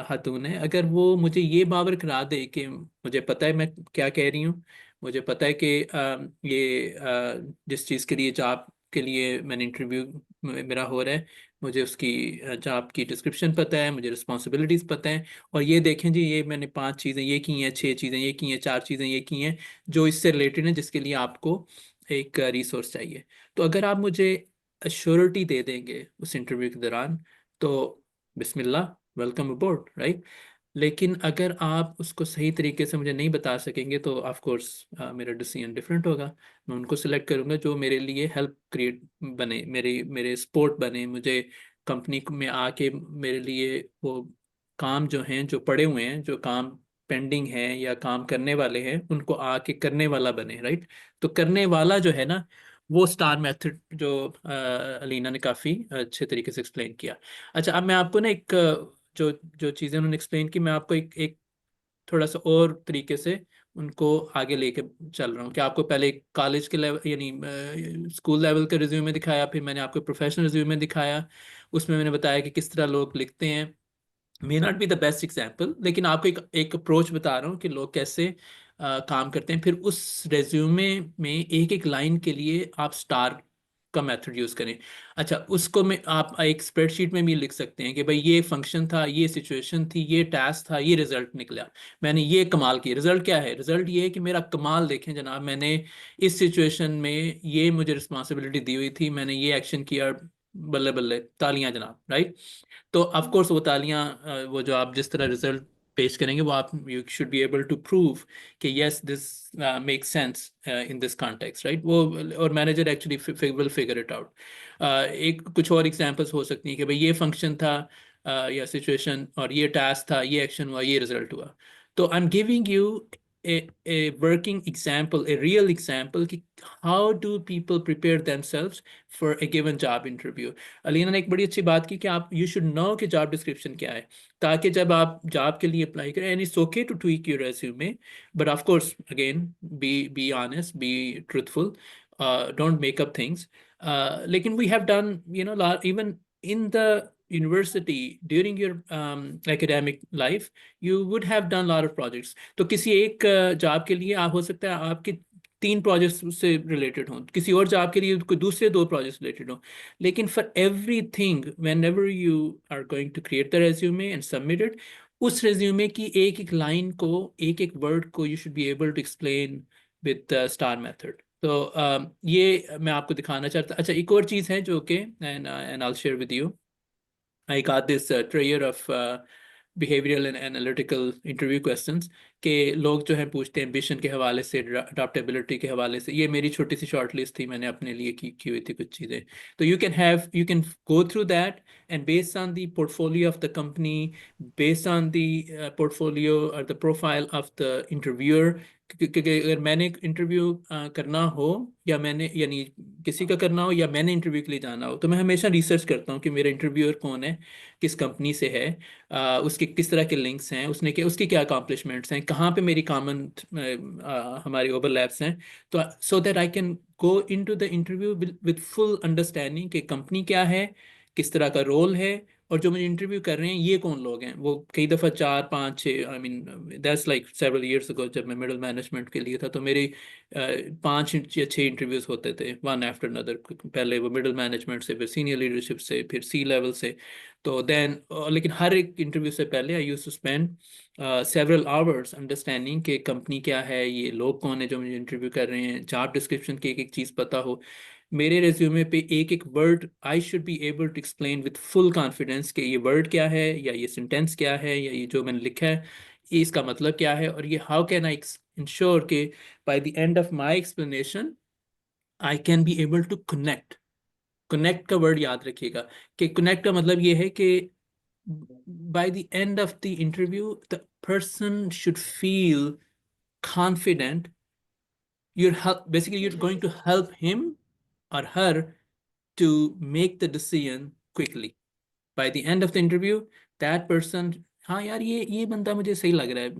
Speaker 1: खातून है, अगर वो मुझे ये बावर करा दे कि मुझे पता है मैं क्या कह रही हूँ, मुझे पता है कि ये जिस चीज़ के लिए जॉब के लिए मैंने इंटरव्यू मेरा हो रहा है, मुझे उसकी जॉब की डिस्क्रिप्शन पता है, मुझे रिस्पॉन्सिबिलिटीज़ पता है, और ये देखें जी, ये मैंने 5 चीज़ें ये की हैं, 6 चीज़ें ये की हैं, 4 चीज़ें ये की हैं, जो इससे रिलेटेड हैं, जिसके लिए आपको एक रिसोर्स चाहिए। तो अगर आप मुझे अश्योरिटी दे देंगे उस इंटरव्यू के दौरान, तो बिस्मिल्लाह, वेलकम अबोर्ड, राइट। लेकिन अगर आप उसको सही तरीके से मुझे नहीं बता सकेंगे, तो ऑफ कोर्स मेरा डिसीजन डिफरेंट होगा। मैं उनको सिलेक्ट करूंगा जो मेरे लिए हेल्प क्रिएट बने, मेरे मेरे सपोर्ट बने, मुझे कंपनी में आके मेरे लिए वो काम जो हैं, जो पड़े हुए हैं, जो काम पेंडिंग है या काम करने वाले हैं, उनको आके करने वाला बने, राइट। तो करने वाला जो है ना, वो स्टार मेथड जो अलीना ने काफ़ी अच्छे तरीके से एक्सप्लेन किया। अच्छा, अब मैं आपको ना एक जो जो चीज़ें उन्होंने एक्सप्लेन की, मैं आपको एक एक थोड़ा सा और तरीके से उनको आगे लेके चल रहा हूँ, कि आपको पहले कॉलेज के लेवल यानी स्कूल लेवल का रिज्यूमे दिखाया, फिर मैंने आपको प्रोफेशनल रिज्यूमे दिखाया, उसमें मैंने बताया कि किस तरह लोग लिखते हैं। May not be the best example, लेकिन आपको एक एक अप्रोच बता रहा हूँ कि लोग कैसे काम करते हैं। फिर उस रेज्यूमे में एक एक लाइन के लिए आप स्टार का मेथड यूज करें। अच्छा, उसको में आप एक स्प्रेडशीट में भी लिख सकते हैं कि भाई ये फंक्शन था, ये सिचुएशन थी, ये टास्क था, ये रिजल्ट निकला, मैंने ये कमाल किया। रिजल्ट क्या है? रिजल्ट ये है कि मेरा कमाल देखें जनाब, मैंने इस सिचुएशन में ये मुझे रिस्पॉन्सिबिलिटी दी हुई थी, मैंने ये एक्शन किया, बल्ले बल्ले, तालियां जनाब, राइट। तो ऑफ कोर्स वो तालियां, वो जो आप जिस तरह रिजल्ट पेश करेंगे, वो आप you should be able to prove कि yes this make sense in this context, right. वो और manager actually will figure it out. एक कुछ और एग्जांपल्स हो सकती हैं कि भाई ये फंक्शन था, या सिचुएशन, और ये टास्क था, ये एक्शन हुआ, ये रिजल्ट हुआ। तो आई am giving you a working example, a real example कि how do people prepare themselves for a given job interview। Alina ने एक बड़ी अच्छी बात की कि आप यू शुड नो कि जॉब डिस्क्रिप्शन क्या है, ताकि जब आप जॉब के लिए अप्लाई करें, and it's okay to tweak your resume, but of course again be honest, be truthful, don't make up things. लेकिन we have done you know even in the university during your academic life, you would have done a lot of projects। तो किसी एक जॉब के लिए आप, हो सकता है आपके 3 प्रोजेक्ट्स से रिलेटेड हों, किसी और जॉब के लिए कोई दूसरे 2 प्रोजेक्ट्स रिलेटेड हों, लेकिन for everything whenever you are going to create the resume and submit it, उस रेज्यूमे की एक एक लाइन को, एक एक वर्ड को you should be able to explain with star method. तो ये मैं आपको दिखाना चाहता। अच्छा, एक और चीज़ है जो कि and I share with you. I got this tray of behavioral and analytical interview questions कि लोग जो है पूछते हैं एम्बिशन के हवाले से, अडॉप्टेबिलिटी के हवाले से। ये मेरी छोटी सी शॉर्ट लिस्ट थी, मैंने अपने लिए की हुई थी कुछ चीज़ें। तो you can go through that, and based on the portfolio of the company, based on the portfolio और the profile of the interviewer, क्योंकि अगर मैंने इंटरव्यू करना हो, या मैंने यानी किसी का करना हो, या मैंने इंटरव्यू के लिए जाना हो, तो मैं हमेशा रिसर्च करता हूँ कि मेरा इंटरव्यूअर कौन है, किस कंपनी से है, उसके किस तरह के लिंक्स हैं, उसने क्या, उसकी क्या अकॉम्प्लिशमेंट्स हैं, कहाँ पे मेरी कॉमन हमारी ओवरलैप्स हैं। तो so that I can go into the interview with full understanding कि कंपनी क्या है, किस तरह का रोल है, और जो मुझे इंटरव्यू कर रहे हैं ये कौन लोग हैं। वो कई दफ़ा 4 5 6 I mean that's like several years ago, जब मैं मिडिल मैनेजमेंट के लिए था तो मेरे 5 या 6 इंटरव्यूज होते थे, वन आफ्टर अनदर। पहले वो मिडिल मैनेजमेंट से, फिर सीनियर लीडरशिप से, फिर सी लेवल से। तो देन लेकिन हर एक इंटरव्यू से पहले I use to spend several hours understanding कि कंपनी क्या है, ये लोग कौन है जो मुझे इंटरव्यू कर रहे हैं, जॉब डिस्क्रिप्शन की एक एक चीज़ पता हो, मेरे रेज्यूमे पे एक एक word I should be able to explain with full confidence कि ये वर्ड क्या है, या ये सेंटेंस क्या है, या ये जो मैंने लिखा है ये इसका मतलब क्या है, और ये हाउ कैन आई इंश्योर कि by the end of my explanation I can be able to connect. Connect का वर्ड याद रखिएगा कि कनेक्ट का मतलब ये है कि by the end of the interview, the person should feel confident. Basically, you're going to help him or her to make the decision quickly. By the end of the interview, that person, हाँ यार ये बंदा मुझे सही लग रहा है,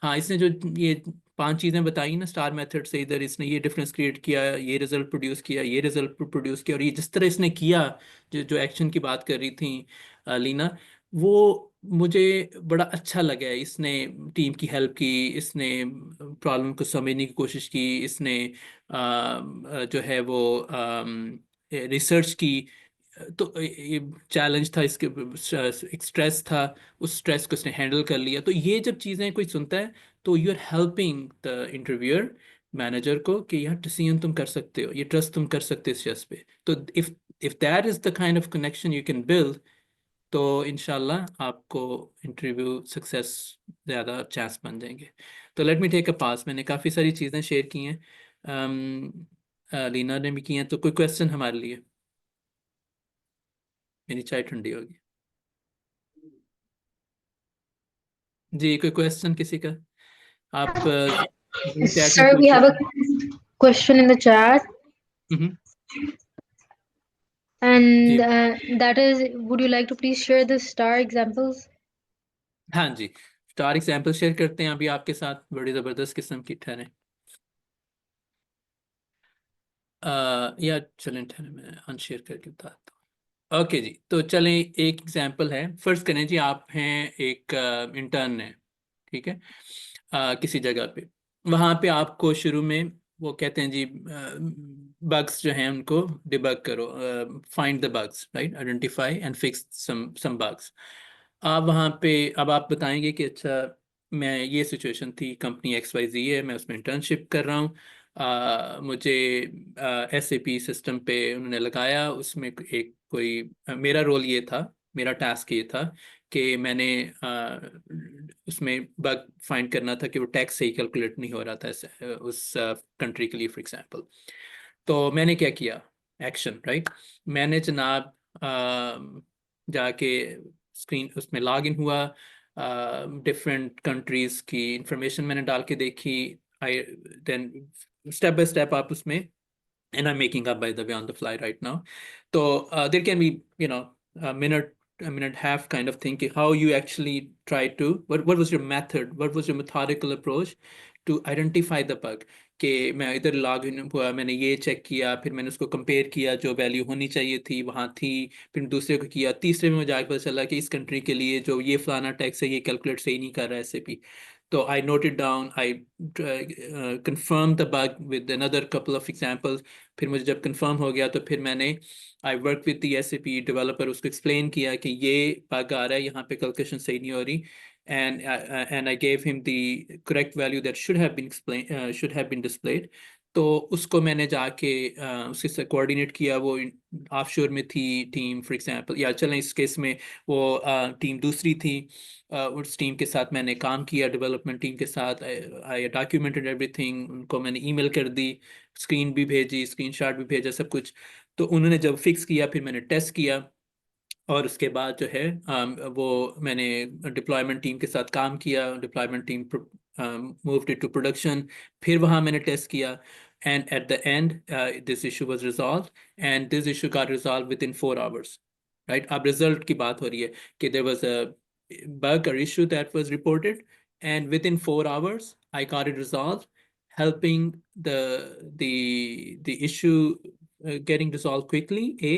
Speaker 1: हाँ इसने जो ये 5 चीज़ें बताई ना स्टार मेथड से, इधर इसने ये डिफरेंस क्रिएट किया, ये रिजल्ट प्रोड्यूस किया, ये रिजल्ट प्रोड्यूस किया, और ये जिस तरह इसने किया, जो जो एक्शन की बात कर रही थी लीना, वो मुझे बड़ा अच्छा लगा है। इसने टीम की हेल्प की, इसने प्रॉब्लम को समझने की कोशिश की, इसने जो है वो रिसर्च की। तो ये चैलेंज था, इसके एक स्ट्रेस था, उस स्ट्रेस को इसने हैंडल कर लिया। तो ये जब चीज़ें कोई सुनता है तो you are helping the interviewer manager को कि यार डिसीजन तुम कर सकते हो, ये ट्रस्ट तुम कर सकते हो इस चीज़ पे। तो if that is the kind of connection you can build, तो इनशाला आपको इंटरव्यू सक्सेस ज़्यादा चांस बन जाएंगे। तो लेट मी टेक अ पास। मैंने काफ़ी सारी चीज़ें शेयर की हैं, लीना ने भी की हैं। तो कोई क्वेश्चन हमारे लिए? मेरी चाय ठंडी होगी। जी, कोई क्वेश्चन किसी का? आप चैट में
Speaker 3: Sir, we
Speaker 1: पूछ
Speaker 3: have a
Speaker 1: सकते
Speaker 3: question in the chat,
Speaker 1: हैं।
Speaker 3: and
Speaker 1: ji
Speaker 3: that is, would you like to please share the star examples?
Speaker 1: हाँ जी, स्टार एग्जाम्पल शेयर करते हैं अभी आपके साथ, बड़ी ज़बरदस्त किस्म की ठहरे। या चलें ठहरे, मैं अनशेयर करके बताता हूँ। ओके जी, तो चलें एक एग्जाम्पल है। फर्ज करें जी आप हैं एक इंटर्न है, ठीक है, किसी जगह पे। वहाँ पे आपको शुरू में वो कहते हैं जी बग्स जो हैं उनको डिबग करो, find the bugs, right, identify and fix some bugs. आप वहाँ पे अब आप बताएंगे कि अच्छा मैं ये सिचुएशन थी, कंपनी XYZ है, मैं उसमें इंटर्नशिप कर रहा हूँ, मुझे SAP सिस्टम पे उन्होंने लगाया, उसमें एक कोई मेरा रोल ये था, मेरा टास्क ये था कि मैंने उसमें बग फाइंड करना था कि वो टैक्स सही कैलकुलेट नहीं हो रहा था उस कंट्री के लिए, फॉर एग्जांपल। तो मैंने क्या किया, एक्शन, राइट। मैंने जनाब जाके स्क्रीन उसमें लॉग इन हुआ, डिफरेंट कंट्रीज की इंफॉर्मेशन मैंने डाल के देखी। आई देन स्टेप बाय स्टेप आप उसमें, and I'm making up by the way on the fly right now. So there can be, a minute half kind of thing. How you actually try to, what was your method? What was your methodical approach to identify the bug? कि मैं इधर लॉग इन हुआ, मैंने ये चेक किया, फिर मैंने उसको कंपेयर किया, जो वैल्यू होनी चाहिए थी वहाँ थी, फिर दूसरे को किया, तीसरे में मुझे आगे पता चला कि इस कंट्री के लिए जो ये फलाना टैक्स है ये कैलकुलेट सही नहीं कर रहा है SAP। So I noted down, I confirmed the bug with another couple of examples. फिर मुझे जब कंफर्म हो गया तो फिर मैंने I work with the SAP developer, उसको एक्सप्लेन किया कि ये बग आ रहा है, यहाँ पे कैलकुलेशन सही नहीं हो रही, and I gave him the correct value that should have been displayed. तो उसको मैंने जाके उसके साथ कोऑर्डिनेट किया। वो ऑफशोर में थी टीम, फॉर एग्जांपल, या चलें इस केस में वो टीम दूसरी थी, उस टीम के साथ मैंने काम किया, डेवलपमेंट टीम के साथ। आई डॉक्यूमेंटेड एवरीथिंग, उनको मैंने ईमेल कर दी, स्क्रीन भी भेजी, स्क्रीनशॉट भी भेजा, सब कुछ। तो उन्होंने जब फिक्स किया फिर मैंने टेस्ट किया, और उसके बाद जो है वो मैंने डिप्लॉयमेंट टीम के साथ काम किया, deployment team moved it to production, फिर वहाँ मैंने टेस्ट किया, and at the end this issue was resolved, and this issue got resolved within 4 hours, right. अब रिजल्ट की बात हो रही है कि there was a bug or issue that was reported, and within 4 hours I got it resolved, helping the issue getting resolved quickly, A,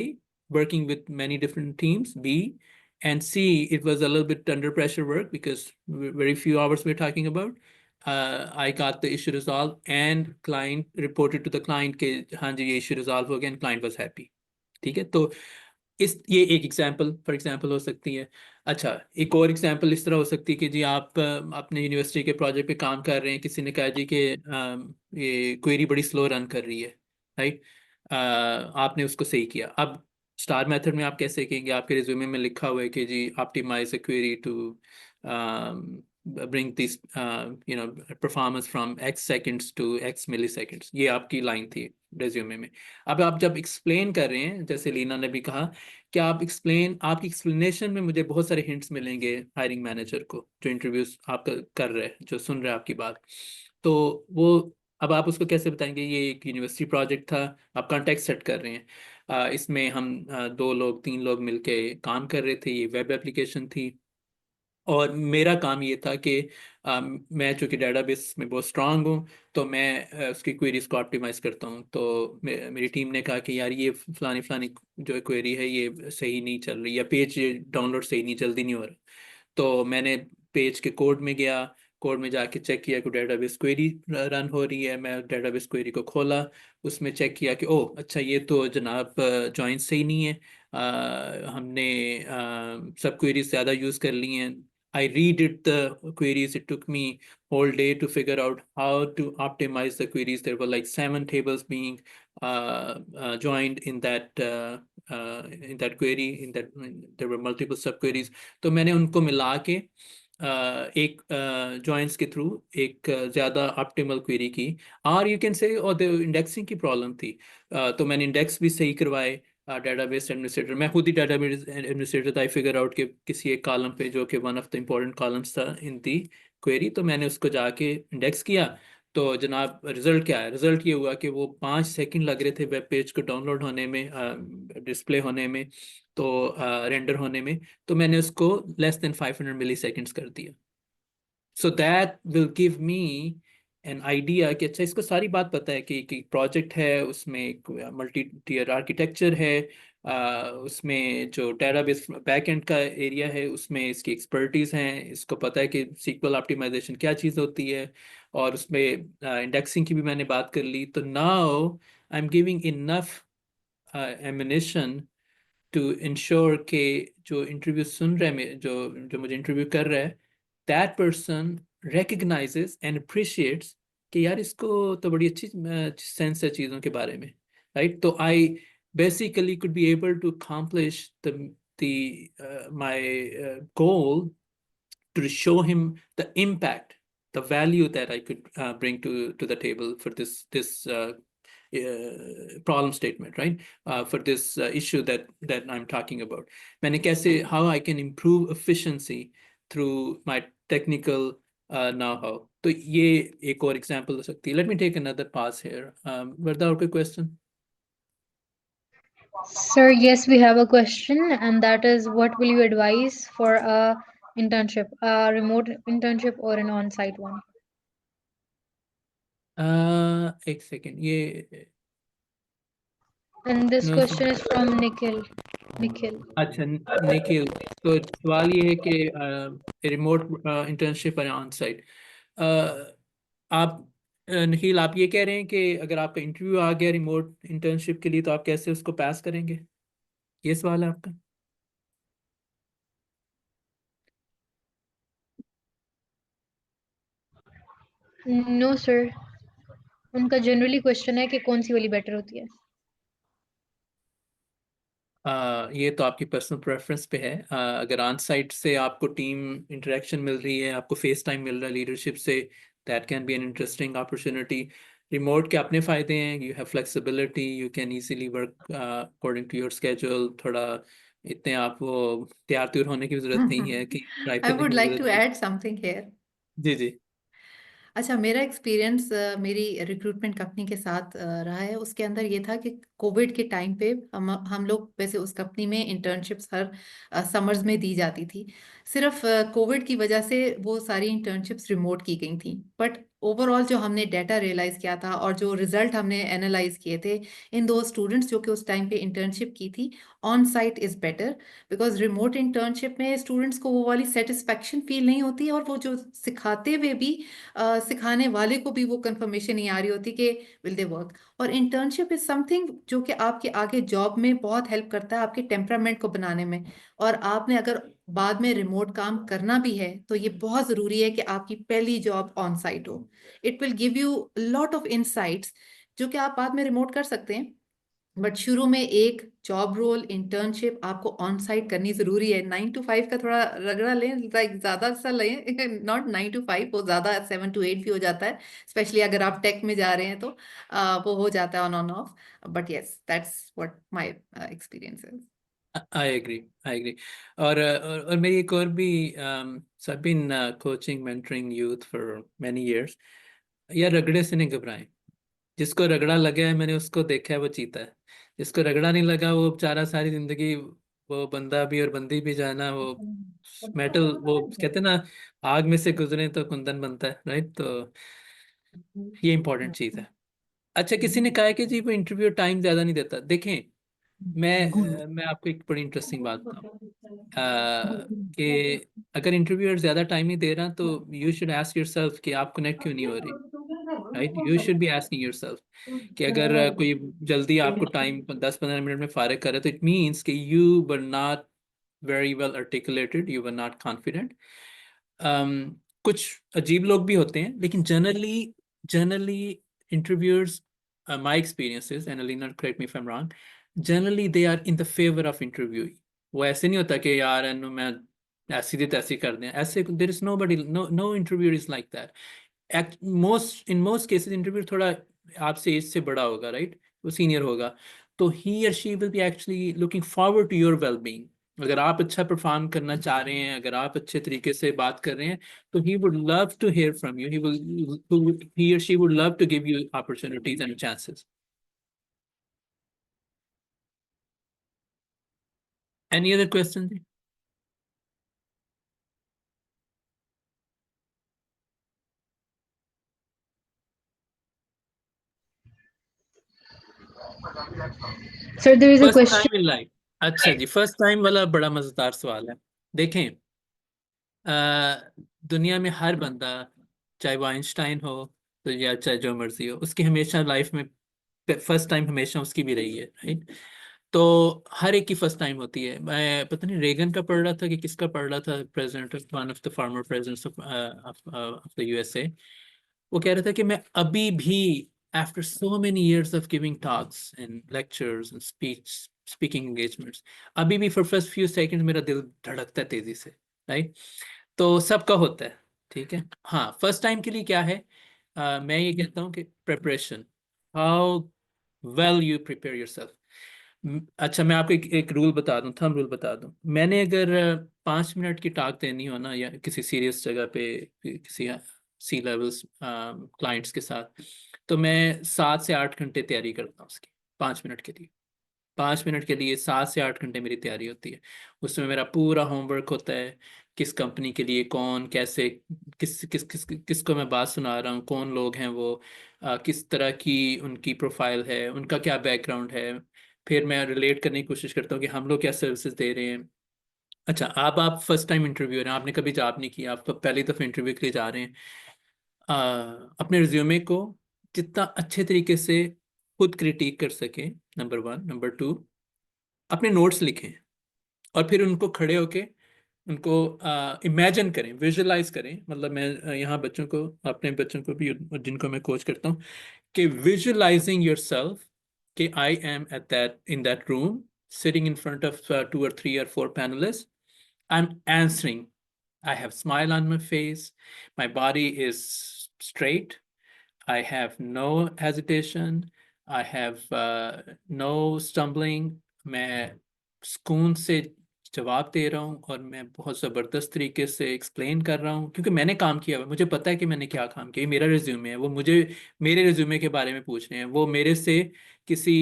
Speaker 1: working with many different teams, B, and C, it was a little bit under pressure work because very few hours we're talking about. I got the issue resolved and client reported to the client कि हाँ जी ये issue resolve हो गया and client was happy. ठीक है, तो ये एक एग्जांपल फॉर एग्जांपल हो सकती है। अच्छा, एक और एग्जांपल इस तरह हो सकती है कि जी आप अपने यूनिवर्सिटी के प्रोजेक्ट पे काम कर रहे हैं, किसी ने कहा जी कि ये क्वेरी बड़ी स्लो रन कर रही है, राइट। आपने उसको सही किया। अब स्टार मेथड में आप कैसे कहेंगे, आपके रिज्यूमे में लिखा हुआ है कि जी optimise a query to bring this performance from x seconds to x milliseconds, ये आपकी लाइन थी रेज्यूमे में। अब आप जब एक्सप्लेन कर रहे हैं, जैसे लीना ने भी कहा कि आप आपकी एक्सप्लेनेशन में मुझे बहुत सारे हिंट्स मिलेंगे हायरिंग मैनेजर को, जो इंटरव्यूज आप कर रहे हैं, जो सुन रहे हैं आपकी बात। तो वो अब आप उसको कैसे बताएंगे, ये एक यूनिवर्सिटी प्रोजेक्ट था, आप कॉन्टेक्स्ट सेट कर रहे हैं। इसमें हम 2 लोग 3 लोग मिलके काम कर रहे थे, ये वेब एप्लीकेशन थी। और मेरा काम ये था कि मैं चूँकि डेटाबेस में बहुत स्ट्रांग हूँ, तो मैं उसकी क्वेरीज को ऑप्टिमाइज करता हूँ। तो मेरी टीम ने कहा कि यार ये फलानी फलानी जो क्वेरी है ये सही नहीं चल रही, या पेज डाउनलोड सही नहीं, जल्दी नहीं हो रहा। तो मैंने पेज के कोड में गया, कोड में जाके चेक किया कि डेटाबेस क्वेरी रन हो रही है। मैं डेटाबेस क्वेरी को खोला, उसमें चेक किया कि ओह अच्छा ये तो जनाब जॉइन सही नहीं है, हमने सब क्वेरीज ज़्यादा यूज़ कर ली हैं। I redid the queries. It took me whole day to figure out how to optimize the queries. There were like 7 tables being joined in that query. There were multiple subqueries. तो मैंने उनको मिला के एक जॉइंट्स के थ्रू एक ज़्यादा ऑप्टिमल क्वेरी की। और यू कैन से और इंडेक्सिंग की प्रॉब्लम थी, तो मैंने इंडेक्स भी सही करवाए। डेटाबेस एडमिनिस्ट्रेटर, मैं खुद ही डेटाबेस एडमिनिस्ट्रेटर था। आई फिगर आउट कि किसी एक कॉलम पे जो कि one of the important columns था इन दी क्वेरी, तो मैंने उसको जाके इंडेक्स किया। तो जनाब रिजल्ट क्या है, रिजल्ट ये हुआ कि वो 5 सेकंड लग रहे थे वेब पेज को डाउनलोड होने में, डिस्प्ले होने में, तो रेंडर होने में। तो मैंने उसको less than 500 milliseconds कर दिया। So that will give me an idea कि अच्छा इसको सारी बात पता है कि प्रोजेक्ट है, उसमें एक मल्टी टीयर आर्किटेक्चर है, उसमें जो डेटाबेस बैकएंड का एरिया है उसमें इसकी एक्सपर्टीज हैं, इसको पता है कि सीक्वल ऑप्टिमाइजेशन क्या चीज़ होती है, और उसमें इंडेक्सिंग की भी मैंने बात कर ली। तो now I am giving enough ammunition to ensure के जो इंटरव्यू सुन रहे हैं, जो जो मुझे इंटरव्यू कर रहा है, that person recognizes and appreciates कि यार इसको तो बड़ी अच्छी सेंस है चीज़ों के बारे में, राइट। तो आई basically could be able to accomplish my goal to show him the impact, the value that I could bring to the table for this problem statement, right? For this issue that I'm talking about. मैंने कैसे, how I can improve efficiency through my technical know-how. तो ये एक और example हो सकती है। Let me take another pause here. Varda, और कोई question?
Speaker 3: Sir, yes, we have a question, and that is, what will you advise for a internship, a remote internship or an on-site one?
Speaker 1: एक second, ये
Speaker 3: And this
Speaker 1: no,
Speaker 3: question is from Nikhil. Nikhil.
Speaker 1: अच्छा निखिल, तो सवाल ये है कि रिमोट इंटर्नशिप और ऑन साइट, आप निखिल आप ये कह रहे हैं कि अगर आपका इंटरव्यू आ गया रिमोट इंटर्नशिप के लिए तो आप कैसे उसको पास करेंगे, ये सवाल है आपका?
Speaker 3: No, sir. उनका जनरली क्वेश्चन है कि कौन सी वाली बेटर होती है।
Speaker 1: ये तो आपकी पर्सनल प्रेफरेंस पे है। अगर ऑन साइट से आपको टीम इंटरेक्शन मिल रही है, आपको फेस टाइम मिल रहा है लीडरशिप से, that can be an interesting opportunity. Remote के अपने फ़ायदे हैं, you have flexibility, you can easily work according to your schedule. थोड़ा इतने आप वो तैयार त्यूर होने की जरूरत नहीं है कि ड्राइव
Speaker 2: I
Speaker 1: करने
Speaker 2: would
Speaker 1: की
Speaker 2: like
Speaker 1: जरूरत
Speaker 2: to
Speaker 1: नहीं।
Speaker 2: add something here.
Speaker 1: जी जी।
Speaker 2: अच्छा, मेरा एक्सपीरियंस मेरी रिक्रूटमेंट कंपनी के साथ रहा है। उसके अंदर ये था कि कोविड के टाइम पे हम लोग, वैसे उस कंपनी में इंटर्नशिप्स हर समर्स में दी जाती थी। सिर्फ कोविड की वजह से वो सारी इंटर्नशिप्स रिमोट की गई थी, बट ओवरऑल जो हमने डाटा रियलाइज किया था और जो रिजल्ट हमने एनालाइज किए थे इन दो स्टूडेंट्स जो कि उस टाइम पे इंटर्नशिप की थी, on site is better, because remote internship में स्टूडेंट्स को वो वाली सेटिस्फैक्शन फील नहीं होती, और वो जो सिखाते हुए भी सिखाने वाले को भी वो कंफर्मेशन नहीं आ रही होती कि विल दे वर्क। और इंटर्नशिप इज समथिंग जो कि आपके आगे जॉब में बहुत हेल्प करता है आपके टेम्परामेंट को बनाने में। और आपने अगर बाद में रिमोट काम करना भी है तो ये बहुत जरूरी है कि आपकी पहली जॉब ऑन साइट हो। It will give you lot of insights जो कि आप बाद में रिमोट कर सकते हैं, बट शुरू में एक जॉब रोल इंटर्नशिप आपको ऑन साइट करनी जरूरी है। 9 to 5 का थोड़ा रगड़ा लें, लाइक ज्यादा सा लें, नॉट 9 to 5, वो ज्यादा 7 to 8 भी हो जाता है, स्पेशली अगर आप टेक में जा रहे हैं तो वो हो जाता है on on off. But yes, that's what my experience is.
Speaker 1: I agree, I agree. और मेरी एक और भी, so I been coaching mentoring youth for many years. यार रगड़े से नहीं घबराएं। जिसको रगड़ा लगा है, मैंने उसको देखा है, वो जीता है। जिसको रगड़ा नहीं लगा, वो बेचारा सारी जिंदगी, वो बंदा भी और बंदी भी जाना, वो मेटल, वो कहते हैं ना, आग में से गुजरे तो कुंदन बनता है, राइट? तो ये इंपॉर्टेंट चीज है। अच्छा, किसी ने कहा है कि जी वो इंटरव्यू टाइम ज्यादा नहीं देता। देखें, मैं आपको एक बड़ी इंटरेस्टिंग बात बताऊं, कि अगर इंटरव्यूअर ज्यादा टाइम नहीं दे रहा, तो यू शुड आस्क योरसेल्फ कि आप कनेक्ट क्यों नहीं हो रही, right? You should be asking yourself कि अगर कोई जल्दी आपको टाइम 10-15 मिनट में फारिग करे, तो इट मीन्स कि you were not very well articulated, you were not confident. कुछ अजीब लोग भी होते हैं, लेकिन generally interviewers, my experiences, and Alina correct me if I am wrong, generally they are in the favour of interview. वो ऐसे नहीं होता कि यार एनु मैं ऐसी दी तैसी कर दें, ऐसे there is nobody, no interview is like that. In most cases interview थोड़ा आपसे एज से बड़ा होगा, राइट? वो सीनियर होगा, तो ही और she will be actually looking forward to your well being. अगर आप अच्छा परफॉर्म करना चाह रहे हैं, अगर आप अच्छे तरीके से बात कर रहे हैं, तो he would love to hear from you, he और she would love to give you opportunities and chances. Any other question?
Speaker 3: Sir, there is a
Speaker 1: first
Speaker 3: question.
Speaker 1: Time in life. अच्छा जी, फर्स्ट टाइम वाला बड़ा मजेदार सवाल है। देखें, दुनिया में हर बंदा, चाहे वो आइंस्टाइन हो तो या चाहे जो मर्जी हो, उसकी हमेशा लाइफ में फर्स्ट टाइम हमेशा उसकी भी रही है, राइट? तो हर एक की फर्स्ट टाइम होती है। मैं पता नहीं रेगन का पढ़ रहा था कि किसका पढ़ रहा था, president of one of the former presidents of the USA. वो कह रहा था कि मैं अभी भी, after so many years of giving talks and lectures and speaking engagements, अभी भी फॉर फर्स्ट फ्यू सेकंड्स मेरा दिल धड़कता है तेजी से, राइट? तो सबका होता है, ठीक है। हाँ, फर्स्ट टाइम के लिए क्या है, मैं ये कहता हूँ कि preparation, how well you prepare yourself. अच्छा, मैं आपको एक रूल बता दूं, थंब रूल बता दूं। मैंने अगर 5 मिनट की टॉक देनी हो ना, या किसी सीरियस जगह पे, किसी सी लेवल्स क्लाइंट्स के साथ, तो मैं 7 से 8 घंटे तैयारी करता हूँ उसकी, 5 मिनट के लिए। 5 मिनट के लिए 7 से 8 घंटे मेरी तैयारी होती है। उसमें मेरा पूरा होमवर्क होता है, किस कंपनी के लिए, कौन कैसे, किस किस किस किसको मैं बात सुना रहा हूँ, कौन लोग हैं वो, किस तरह की उनकी प्रोफाइल है, उनका क्या बैकग्राउंड है। फिर मैं रिलेट करने की कोशिश करता हूँ कि हम लोग क्या सर्विसेज दे रहे हैं। अच्छा, आप फर्स्ट टाइम इंटरव्यूअर हैं, आपने कभी जॉब नहीं किया, आप तो पहली दफ़ा इंटरव्यू के लिए जा रहे हैं। अपने रिज्यूमे को जितना अच्छे तरीके से खुद क्रिटिक कर सके, नंबर 1। नंबर 2, अपने नोट्स लिखें, और फिर उनको खड़े होके उनको इमेजिन करें, विजुअलाइज करें। मतलब मैं यहाँ बच्चों को, अपने बच्चों को भी, जिनको मैं कोच करता हूँ, कि विजुअलाइजिंग योरसेल्फ कि I am at that, in that room, sitting in front of 2 or 3 or 4 panelists, I'm answering. I have smile on my face, my body is straight, I have no hesitation, I have no stumbling. मैं सुकून से जवाब दे रहा हूँ, और मैं बहुत ज़बरदस्त तरीके से एक्सप्लेन कर रहा हूँ, क्योंकि मैंने काम किया हुआ है, मुझे पता है कि मैंने क्या काम किया। ये मेरा रिज्यूमे है, वो मुझे मेरे रिज्यूमे के बारे में पूछ रहे हैं, वो मेरे से किसी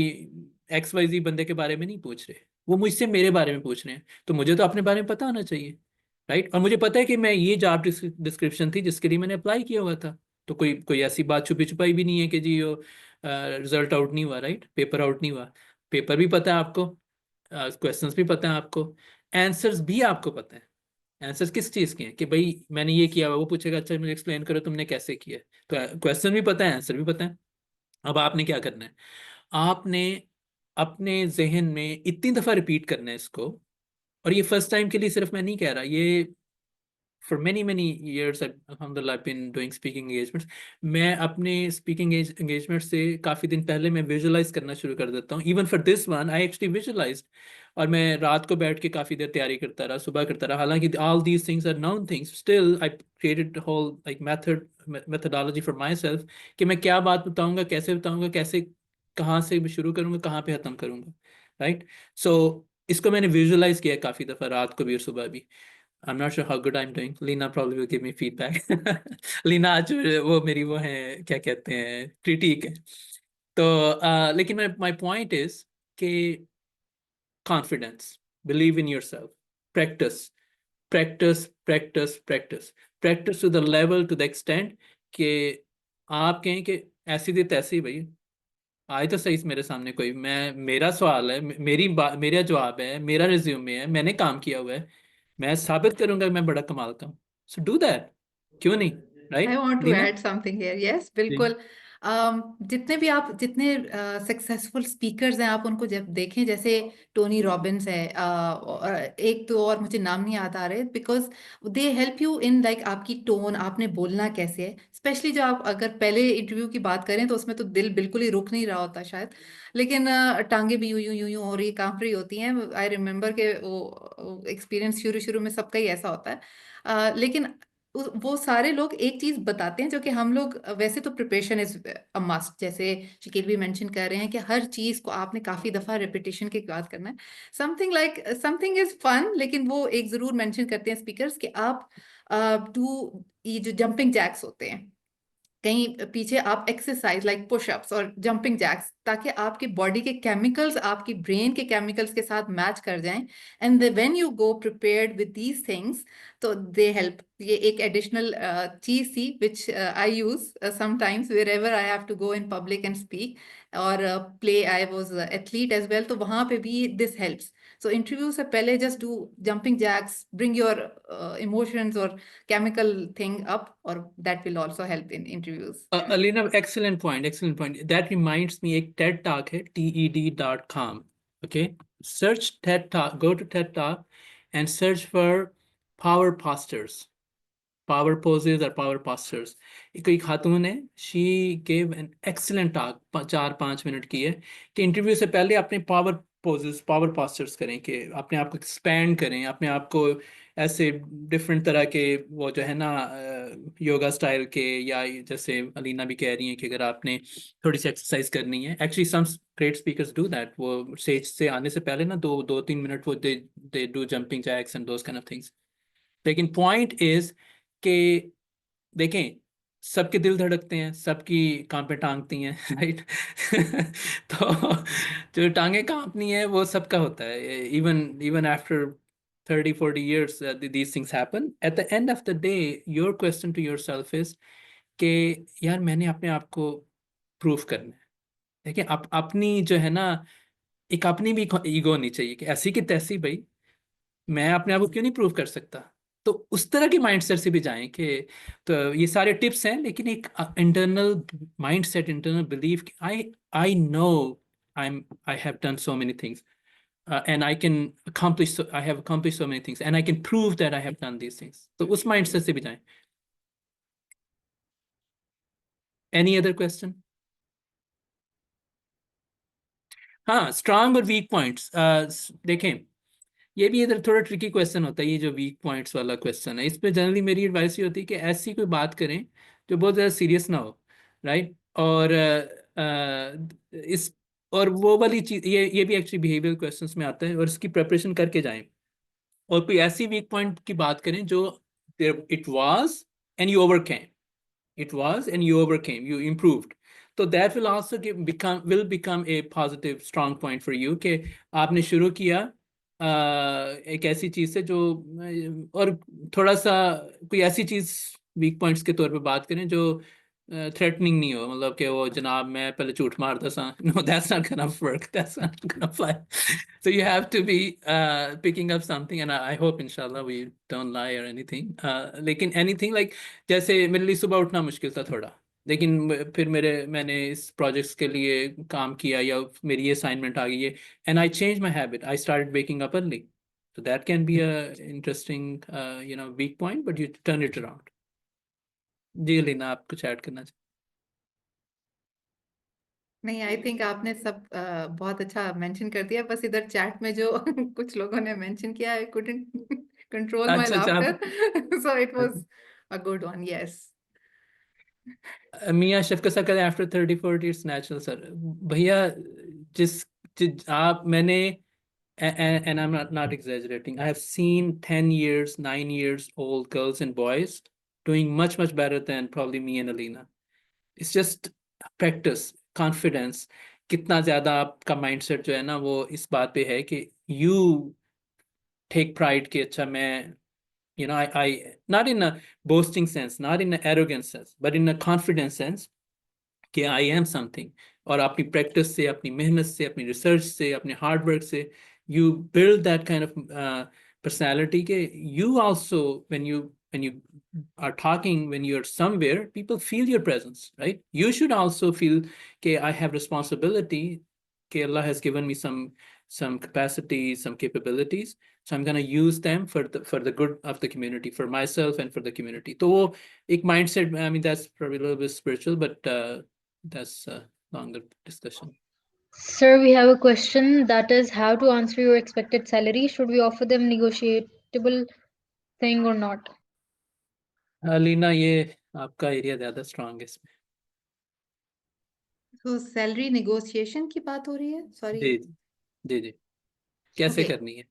Speaker 1: XYZ बंदे के बारे में नहीं पूछ रहे, वो मुझसे मेरे बारे में पूछ रहे हैं। तो मुझे तो अपने बारे में पता होना चाहिए, राइट? और मुझे पता है कि मैं, ये जॉब डिस्क्रिप्शन थी जिसके लिए मैंने अप्लाई किया हुआ था, तो कोई कोई ऐसी बात छुपी छुपाई भी नहीं है कि जी वो रिजल्ट आउट नहीं हुआ, राइट, पेपर आउट नहीं हुआ। पेपर भी पता है आपको, क्वेश्चंस भी पता है आपको, आंसर्स भी आपको पता है। आंसर्स किस चीज के हैं कि भाई मैंने ये किया हुआ, वो पूछेगा अच्छा मुझे एक्सप्लेन करो तुमने कैसे किया है। तो क्वेश्चन भी पता है, आंसर भी पता है। अब आपने क्या करना है, आपने अपने जहन में इतनी दफा रिपीट करना है इसको। और ये फर्स्ट टाइम के लिए सिर्फ मैं नहीं कह रहा, ये for many years alhamdulillah I've been doing speaking engagements। मैं अपने speaking engagement से काफ़ी दिन पहले मैं visualize करना शुरू कर देता हूँ। even for this one I actually visualized। और मैं रात को बैठ के काफ़ी देर तैयारी करता रहा, सुबह करता रहा, हालांकि all these things are known things, still I created a whole like methodology for myself कि मैं क्या बात बताऊंगा, कैसे कहाँ से भी शुरू करूंगा, कहाँ पे खत्म करूंगा, राइट। सो इसको मैंने विजुअलाइज किया काफ़ी दफ़ा, रात को भी और सुबह भी। I'm not sure how good I'm doing. Lina probably will give me feedback. Leena आज वो मेरी वो है, क्या कहते हैं, क्रिटिक है। तो लेकिन my point is कि confidence, believe in yourself, practice, practice to the level, to the extent कि आप कहें कि ऐसी थी तैसी भाई, आए तो सही मेरे सामने कोई, मैं मेरा सवाल है, मेरा जवाब है, मेरा रिज्यूमे है, मैंने काम किया हुआ है, मैं साबित करूंगा कि मैं बड़ा कमाल का हूँ। सो डू दैट, क्यों नहीं,
Speaker 2: I
Speaker 1: right
Speaker 2: want to
Speaker 1: Leena?
Speaker 2: add something here. Yes,
Speaker 1: जी
Speaker 2: बिल्कुल। जितने भी आप जितने सक्सेसफुल स्पीकर्स हैं, आप उनको जब देखें, जैसे टोनी रॉबिन्स है, और एक तो और मुझे नाम नहीं याद आ रहे, because they help you in like आपकी टोन, आपने बोलना कैसे है। स्पेशली जो आप अगर पहले इंटरव्यू की बात करें तो उसमें तो दिल बिल्कुल ही रुक नहीं रहा होता शायद, लेकिन टांगे भी यूं यूं यूं यूं हो रही, कांप रही होती हैं। आई रिमेम्बर के वो एक्सपीरियंस शुरू शुरू में सबका ही ऐसा होता है। लेकिन वो सारे लोग एक चीज बताते हैं जो कि हम लोग वैसे तो प्रिपरेशन इज अ मस्ट, जैसे शकील भी मेंशन कर रहे हैं कि हर चीज को आपने काफी दफा रिपीटेशन के बाद करना है। समथिंग इज फन, लेकिन वो एक जरूर मेंशन करते हैं स्पीकर्स कि आप डू ये जो जंपिंग जैक्स होते हैं कहीं पीछे, आप एक्सरसाइज लाइक पुशअप्स और जंपिंग जैक्स, ताकि आपकी बॉडी के केमिकल्स आपकी ब्रेन के केमिकल्स के साथ मैच कर जाएं। And when you go prepared with these things, तो दे हेल्प। ये एक एडिशनल चीज थी which I use sometimes wherever I have to go in public and speak और play. I was athlete as well, तो वहां पे भी दिस हेल्प्स। सो इंटरव्यू से पहले just do jumping Jacques, bring your emotions और chemical thing up, or that will also help in interviews.
Speaker 1: Alina, excellent point, excellent point. That reminds me, एक टेड टॉक है, TED.com, okay, search TED talk, go to TED talk and search for power postures, power poses or power postures। कोई खातून है, she gave an excellent talk, 4-5 minute की है, कि इंटरव्यू से पहले अपने पावर पोजेस, पावर postures करें, कि अपने आप को एक्सपैंड करें, अपने आप को ऐसे डिफरेंट तरह के, वो जो है ना योगा स्टाइल के, या जैसे अलीना भी कह रही हैं कि अगर आपने थोड़ी सी एक्सरसाइज करनी है, actually some great speakers do that. वो स्टेज से आने से पहले ना 2-3 मिनट वो they do jumping jacks and those kind of things. लेकिन पॉइंट इज कि देखें, सबके दिल धड़कते हैं, सबकी कांपे टांगती हैं, राइट। तो जो टांगे कांपनी है वो सबका होता है, even even after 30-40 years these things happen। At the end of the day your question to yourself is कि यार मैंने अपने आप को प्रूफ करना है। देखिए अपनी जो है ना, एक अपनी भी ईगो होनी चाहिए कि ऐसी की तैसी भाई, मैं अपने आप को क्यों नहीं प्रूव कर सकता। तो उस तरह के माइंडसेट से भी जाएं कि, तो ये सारे टिप्स हैं, लेकिन एक इंटरनल माइंडसेट, इंटरनल बिलीफ कि I know I have done so many things and I can accomplish, I have accomplish so many things and I can prove that I have done these things. तो उस माइंडसेट से भी जाएं। Any other question? हाँ, स्ट्रांग और वीक पॉइंट्स देखें, ये भी इधर थोड़ा ट्रिकी क्वेश्चन होता है, ये जो वीक पॉइंट्स वाला क्वेश्चन है, इस पे जनरली मेरी एडवाइस ये होती है कि ऐसी कोई बात करें जो बहुत ज़्यादा सीरियस ना हो, राइट। और इस और वो वाली चीज, ये भी एक्चुअली बिहेवियर क्वेश्चंस में आता है, और इसकी प्रिपरेशन करके जाएं। और कोई ऐसी वीक पॉइंट की बात करें जो it was and you overcame, it was and you overcame, you improved। तो that will also become a positive strong point for you कि आपने शुरू किया एक ऐसी चीज से जो और थोड़ा सा कोई ऐसी चीज वीक पॉइंट्स के तौर पे बात करें जो थ्रेटनिंग नहीं हो, मतलब कि वो जनाब मैं पहले झूठ मारता सा, no that's not gonna work, that's not gonna fly. So you have to be picking up something, and I hope inshallah we don't lie or anything. लेकिन anything like, जैसे मेरे लिए सुबह उठना मुश्किल था थोड़ा, लेकिन फिर मैंने इस प्रोजेक्ट्स के लिए काम किया, या मेरी ये असाइनमेंट आ गई है, and I changed my habit. I started waking up early. So that can be a interesting weak point, but you turn it around. जी लीना, आप कुछ ऐड करना चाहिए?
Speaker 2: नहीं, आई थिंक आपने सब बहुत अच्छा मेंशन कर दिया। बस इधर चैट में जो कुछ लोगों ने मेंशन किया, आई कुडंट कंट्रोल माय
Speaker 1: अच्छा अच्छा,
Speaker 2: laughter, so it was a good one, yes.
Speaker 1: मियाँ शफकत सर कहते हैं आफ्टर 30-40 इट्स नेचुरल सर। भैया आप मैंने, and I'm not exaggerating, I have seen 10 years 9 years old girls and boys doing much better than probably me and Alina. It's just practice, confidence. कितना ज्यादा आपका माइंडसेट जो है ना वो इस बात पे है कि you take pride कि अच्छा मैं, I not in a boasting sense, not in an arrogant sense, but in a confident sense कि I am something. और अपनी प्रैक्टिस से, अपनी मेहनत से, अपनी रिसर्च से, अपने हार्ड वर्क से you build that kind of personality के you also, when you are talking, when you're somewhere, people feel your presence, right? You should also feel कि I have responsibility, कि Allah has given me some capacity, some capabilities, so I'm going to use them for the good of the community, for myself and for the community. तो वो एक mindset, I mean that's probably a little bit spiritual, but that's a longer discussion.
Speaker 3: Sir, we have a question that is how to answer your expected salary. Should we offer them negotiable thing or not?
Speaker 1: Leena, ये आपका एरिया ज्यादा स्ट्रांग है इसमें.
Speaker 2: तो सैलरी नेगोशिएशन की बात हो रही है, सॉरी।
Speaker 1: जी जी जी, कैसे
Speaker 2: ओके,
Speaker 1: करनी है?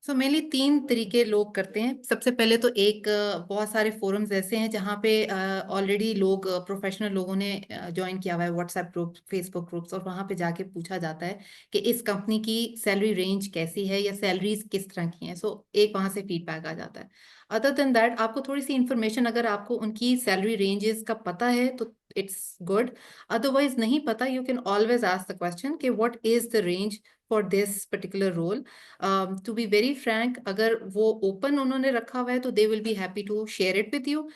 Speaker 2: सो मेनली 3 तरीके लोग करते हैं। सबसे पहले तो एक बहुत सारे फोरम्स ऐसे हैं जहाँ पे ऑलरेडी लोग, प्रोफेशनल लोगों ने ज्वाइन किया हुआ है, व्हाट्सएप ग्रुप, फेसबुक ग्रुप्स, और वहाँ पे जाके पूछा जाता है कि इस कंपनी की सैलरी रेंज कैसी है या सैलरीज किस तरह की हैं। सो एक वहाँ से फीडबैक आ जाता है। अदर देन दैट, आपको थोड़ी सी इन्फॉर्मेशन अगर आपको उनकी सैलरी रेंजेस का पता है तो इट्स गुड। अदरवाइज नहीं पता, you can always ask the question कि what is the range for this particular role. To be very frank, अगर वो ओपन उन्होंने रखा हुआ है तो they will be happy to share it with you.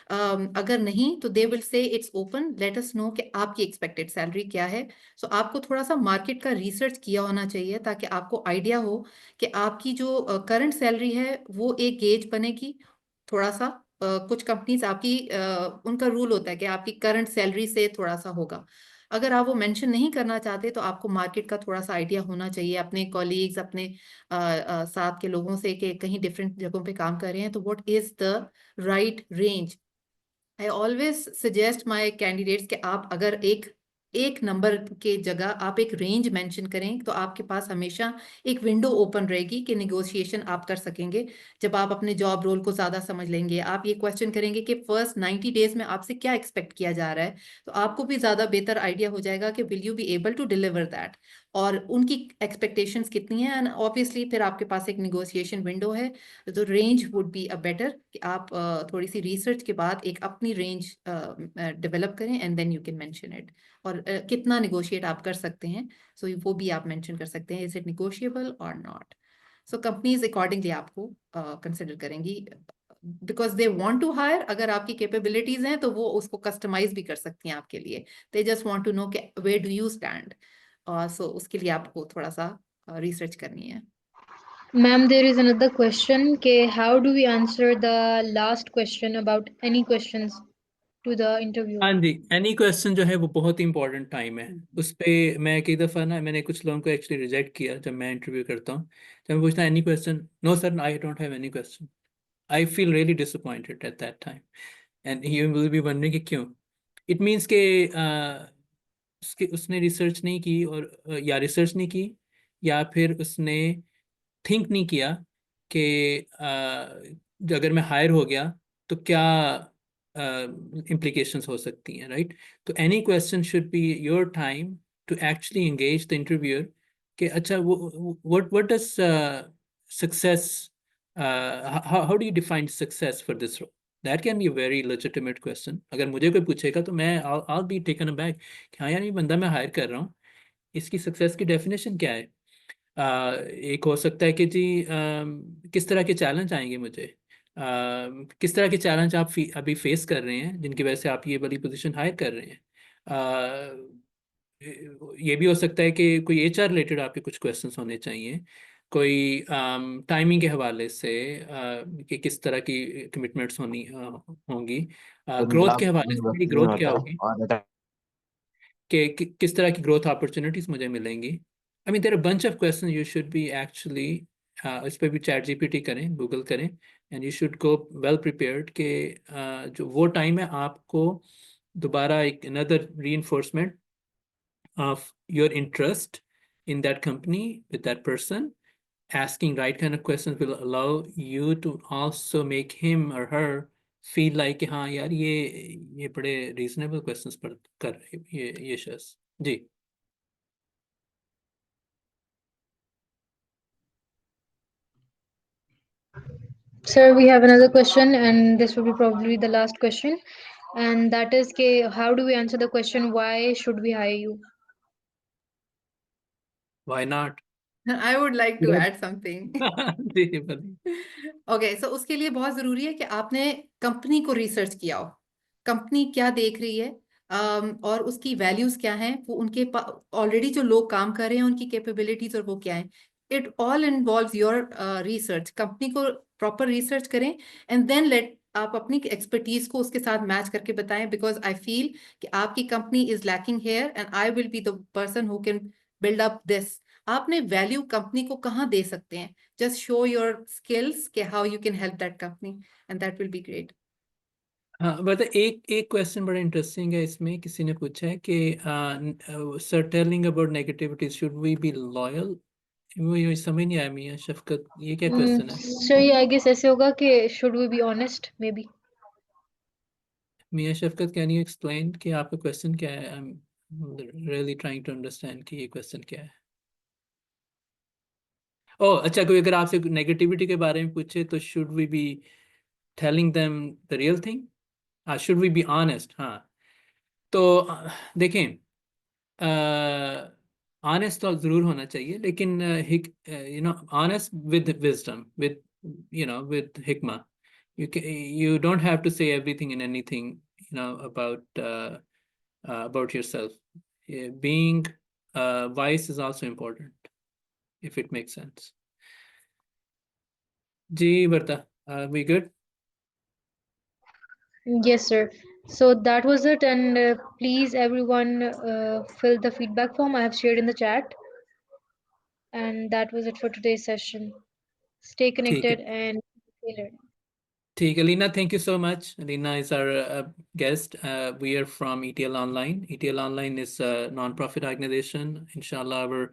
Speaker 2: अगर नहीं तो they will say it's open, let us know कि आपकी एक्सपेक्टेड सैलरी क्या है। सो आपको थोड़ा सा मार्केट का रिसर्च किया होना चाहिए ताकि आपको आइडिया हो कि आपकी जो करंट सैलरी है वो एक गेज बनेगी थोड़ा सा। कुछ कंपनीज आपकी उनका रूल होता है कि आपकी करंट सैलरी से थोड़ा सा होगा। अगर आप वो मेंशन नहीं करना चाहते तो आपको मार्केट का थोड़ा सा आइडिया होना चाहिए, अपने कॉलीग्स, अपने साथ के लोगों से कि कहीं डिफरेंट जगहों पे काम कर रहे हैं तो what is the right range. I always suggest my candidates कि आप अगर एक नंबर के जगह आप एक रेंज मेंशन करें तो आपके पास हमेशा एक विंडो ओपन रहेगी कि निगोशिएशन आप कर सकेंगे। जब आप अपने जॉब रोल को ज़्यादा समझ लेंगे, आप ये क्वेश्चन करेंगे कि फर्स्ट 90 डेज में आपसे क्या एक्सपेक्ट किया जा रहा है, तो आपको भी ज़्यादा बेहतर आइडिया हो जाएगा कि will you be able to deliver that, और उनकी एक्सपेक्टेशंस कितनी है। एंड ऑब्वियसली फिर आपके पास एक निगोशिएशन विंडो है। तो range would be a better कि आप थोड़ी सी रिसर्च के बाद एक अपनी रेंज डेवलप करें and then you can mention it. और कितना निगोशिएट आप कर सकते हैं, सो वो भी आप मेंशन कर सकते हैं, इज इट निगोशिएबल और नॉट। सो कंपनीज अकॉर्डिंगली आपको कंसिडर करेंगी because they want to hire. अगर आपकी कैपेबिलिटीज हैं तो वो उसको कस्टमाइज भी कर सकती हैं आपके लिए। They just want to know कि where do you stand. So उसके लिए आपको थोड़ा सा रिसर्च करनी है।
Speaker 3: Ma'am, there is another question. How do we answer the last question about any questions to the interviewer?
Speaker 1: हाँ जी, एनी क्वेश्चन जो है वो बहुत ही इंपॉर्टेंट टाइम है उस पे। मैं कई दफ़ा ना, मैंने कुछ लोगों को एक्चुअली रिजेक्ट किया जब मैं इंटरव्यू करता हूँ, जब मैं पूछता any question, no sir I don't have any question, I feel really disappointed at that time, and you will be wondering कि क्यों। इट मीन्स के उसने रिसर्च नहीं की, और या रिसर्च नहीं की, या फिर उसने थिंक नहीं किया कि अगर मैं हायर हो गया तो क्या implications हो सकती हैं, राइट? तो any question should be your time to actually engage the interviewer कि अच्छा वो what does success, how do you define success for this role? That can be a very legitimate question. अगर मुझे कोई पूछेगा तो मैं I'll be taken aback कि हाँ यार ये बंदा मैं हायर कर रहा हूँ, इसकी सक्सेस की डेफिनेशन क्या है। एक हो सकता है कि जी किस तरह के चैलेंज आएंगे मुझे, किस तरह के चैलेंज आप अभी फेस कर रहे हैं जिनकी वजह से आप ये वाली पोजीशन हायर कर रहे हैं। ये भी हो सकता है कि कोई एचआर रिलेटेड आपके कुछ क्वेश्चंस होने चाहिए, कोई टाइमिंग के हवाले से कि किस तरह की कमिटमेंट्स होंगी, ग्रोथ के हवाले से मेरी
Speaker 4: नहीं
Speaker 1: ग्रोथ क्या
Speaker 4: होता
Speaker 1: होगी,
Speaker 4: और
Speaker 1: किस तरह की ग्रोथ अपॉर्चुनिटीज मुझे मिलेंगी। I mean there are bunch of question you should be actually, इस पर भी चैट जीपीटी करें, गूगल करें, and you should go well prepared कि जो वो टाइम है आपको दोबारा एक another reinforcement of your interest in that company with that person. Asking right kind of questions will allow you to also make him or her feel like हाँ यार ये बड़े reasonable questions पर कर रहे ये शख्स। जी
Speaker 3: Sir, we have another question, and this will be probably the last question. And that is, how do we answer the question, why should we hire you?
Speaker 1: why not?
Speaker 2: I would like to add something.
Speaker 1: जी बताइए।
Speaker 2: ओके सो उसके लिए बहुत ज़रूरी है कि आपने कंपनी को रिसर्च किया हो, कंपनी क्या देख रही है, और उसकी वैल्यूज़ क्या हैं, वो उनके ऑलरेडी जो लोग काम कर रहे हैं उनकी कैपेबिलिटीज और वो क्या है। It all involves your research. Company को प्रॉपर रिसर्च करें एंड देन लेट आप अपनी एक्सपर्टीज को उसके साथ मैच करके बताएं, बिकॉज आई फील कि आपकी company is lacking here and I will be the person who can build up this. आपने वैल्यू कंपनी को कहाँ दे सकते हैं, just show your skills के how you can help that company and that will be great.
Speaker 1: हाँ बता, एक क्वेश्चन बड़ा इंटरेस्टिंग है इसमें, किसी ने पूछा है कि sir telling about negativity should we be loyal. ये समझ नहीं आया मियाँ शफकत, ये क्या क्वेश्चन है।
Speaker 3: Sir, I guess ऐसे होगा कि should we be honest, maybe?
Speaker 1: मियाँ शफकत कैन यू एक्सप्लेन कि आपका क्वेश्चन क्या है। I am really trying to understand कि ये क्वेश्चन क्या है। ओह अच्छा, कोई अगर आपसे नेगेटिविटी के बारे में पूछे तो should we be telling them the real thing, should we be honest. हाँ तो देखें, ऑनेस्ट तो जरूर होना चाहिए, लेकिन you know honest with wisdom, with you know with हिकमा। you don't have to say everything and anything, you know, about yourself. Being wise is also important, if it makes sense. जी Varta, are we good?
Speaker 3: Yes, sir. So that was it, and please everyone fill the feedback form I have shared in the chat. And that was it for today's session. Stay
Speaker 1: ठीक है,
Speaker 3: connected and stay learning.
Speaker 1: ठीक है Lina, thank you so much. Lina is our guest. We are from ETL Online. ETL Online is a non-profit organization. Inshallah, our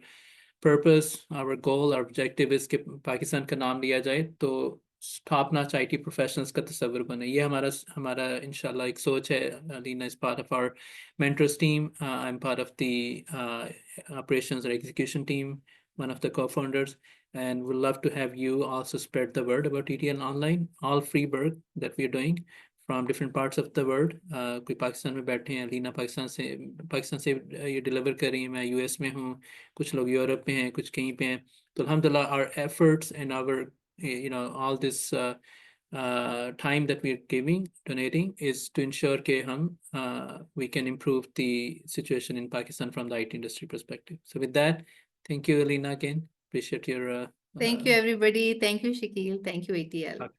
Speaker 1: purpose, our goal, our objective is कि पाकिस्तान का नाम लिया जाए तो टॉप नॉच IT प्रोफेशनल्स का तस्वर बने। ये हमारा इंशाल्लाह एक सोच है। Lina is part of our mentors team. I'm part of the operations or execution team, one of the co-founders. And we'd love to have you also spread the word about ETL Online, all free work that we're doing from different parts of the world. कोई पाकिस्तान में बैठे हैं, लीना पाकिस्तान से ये डिलीवर कर रही है, मैं US में हूँ, कुछ लोग यूरोप में हैं, कुछ कहीं पे हैं। तो अल्हम्दुलिल्लाह our efforts and our you know all this time that we're donating is to ensure कि हम we can improve the situation in Pakistan from the IT industry perspective. So with that, thank you Alina again. Appreciate your
Speaker 2: Thank you everybody. Thank you Shakil. Thank you ATL.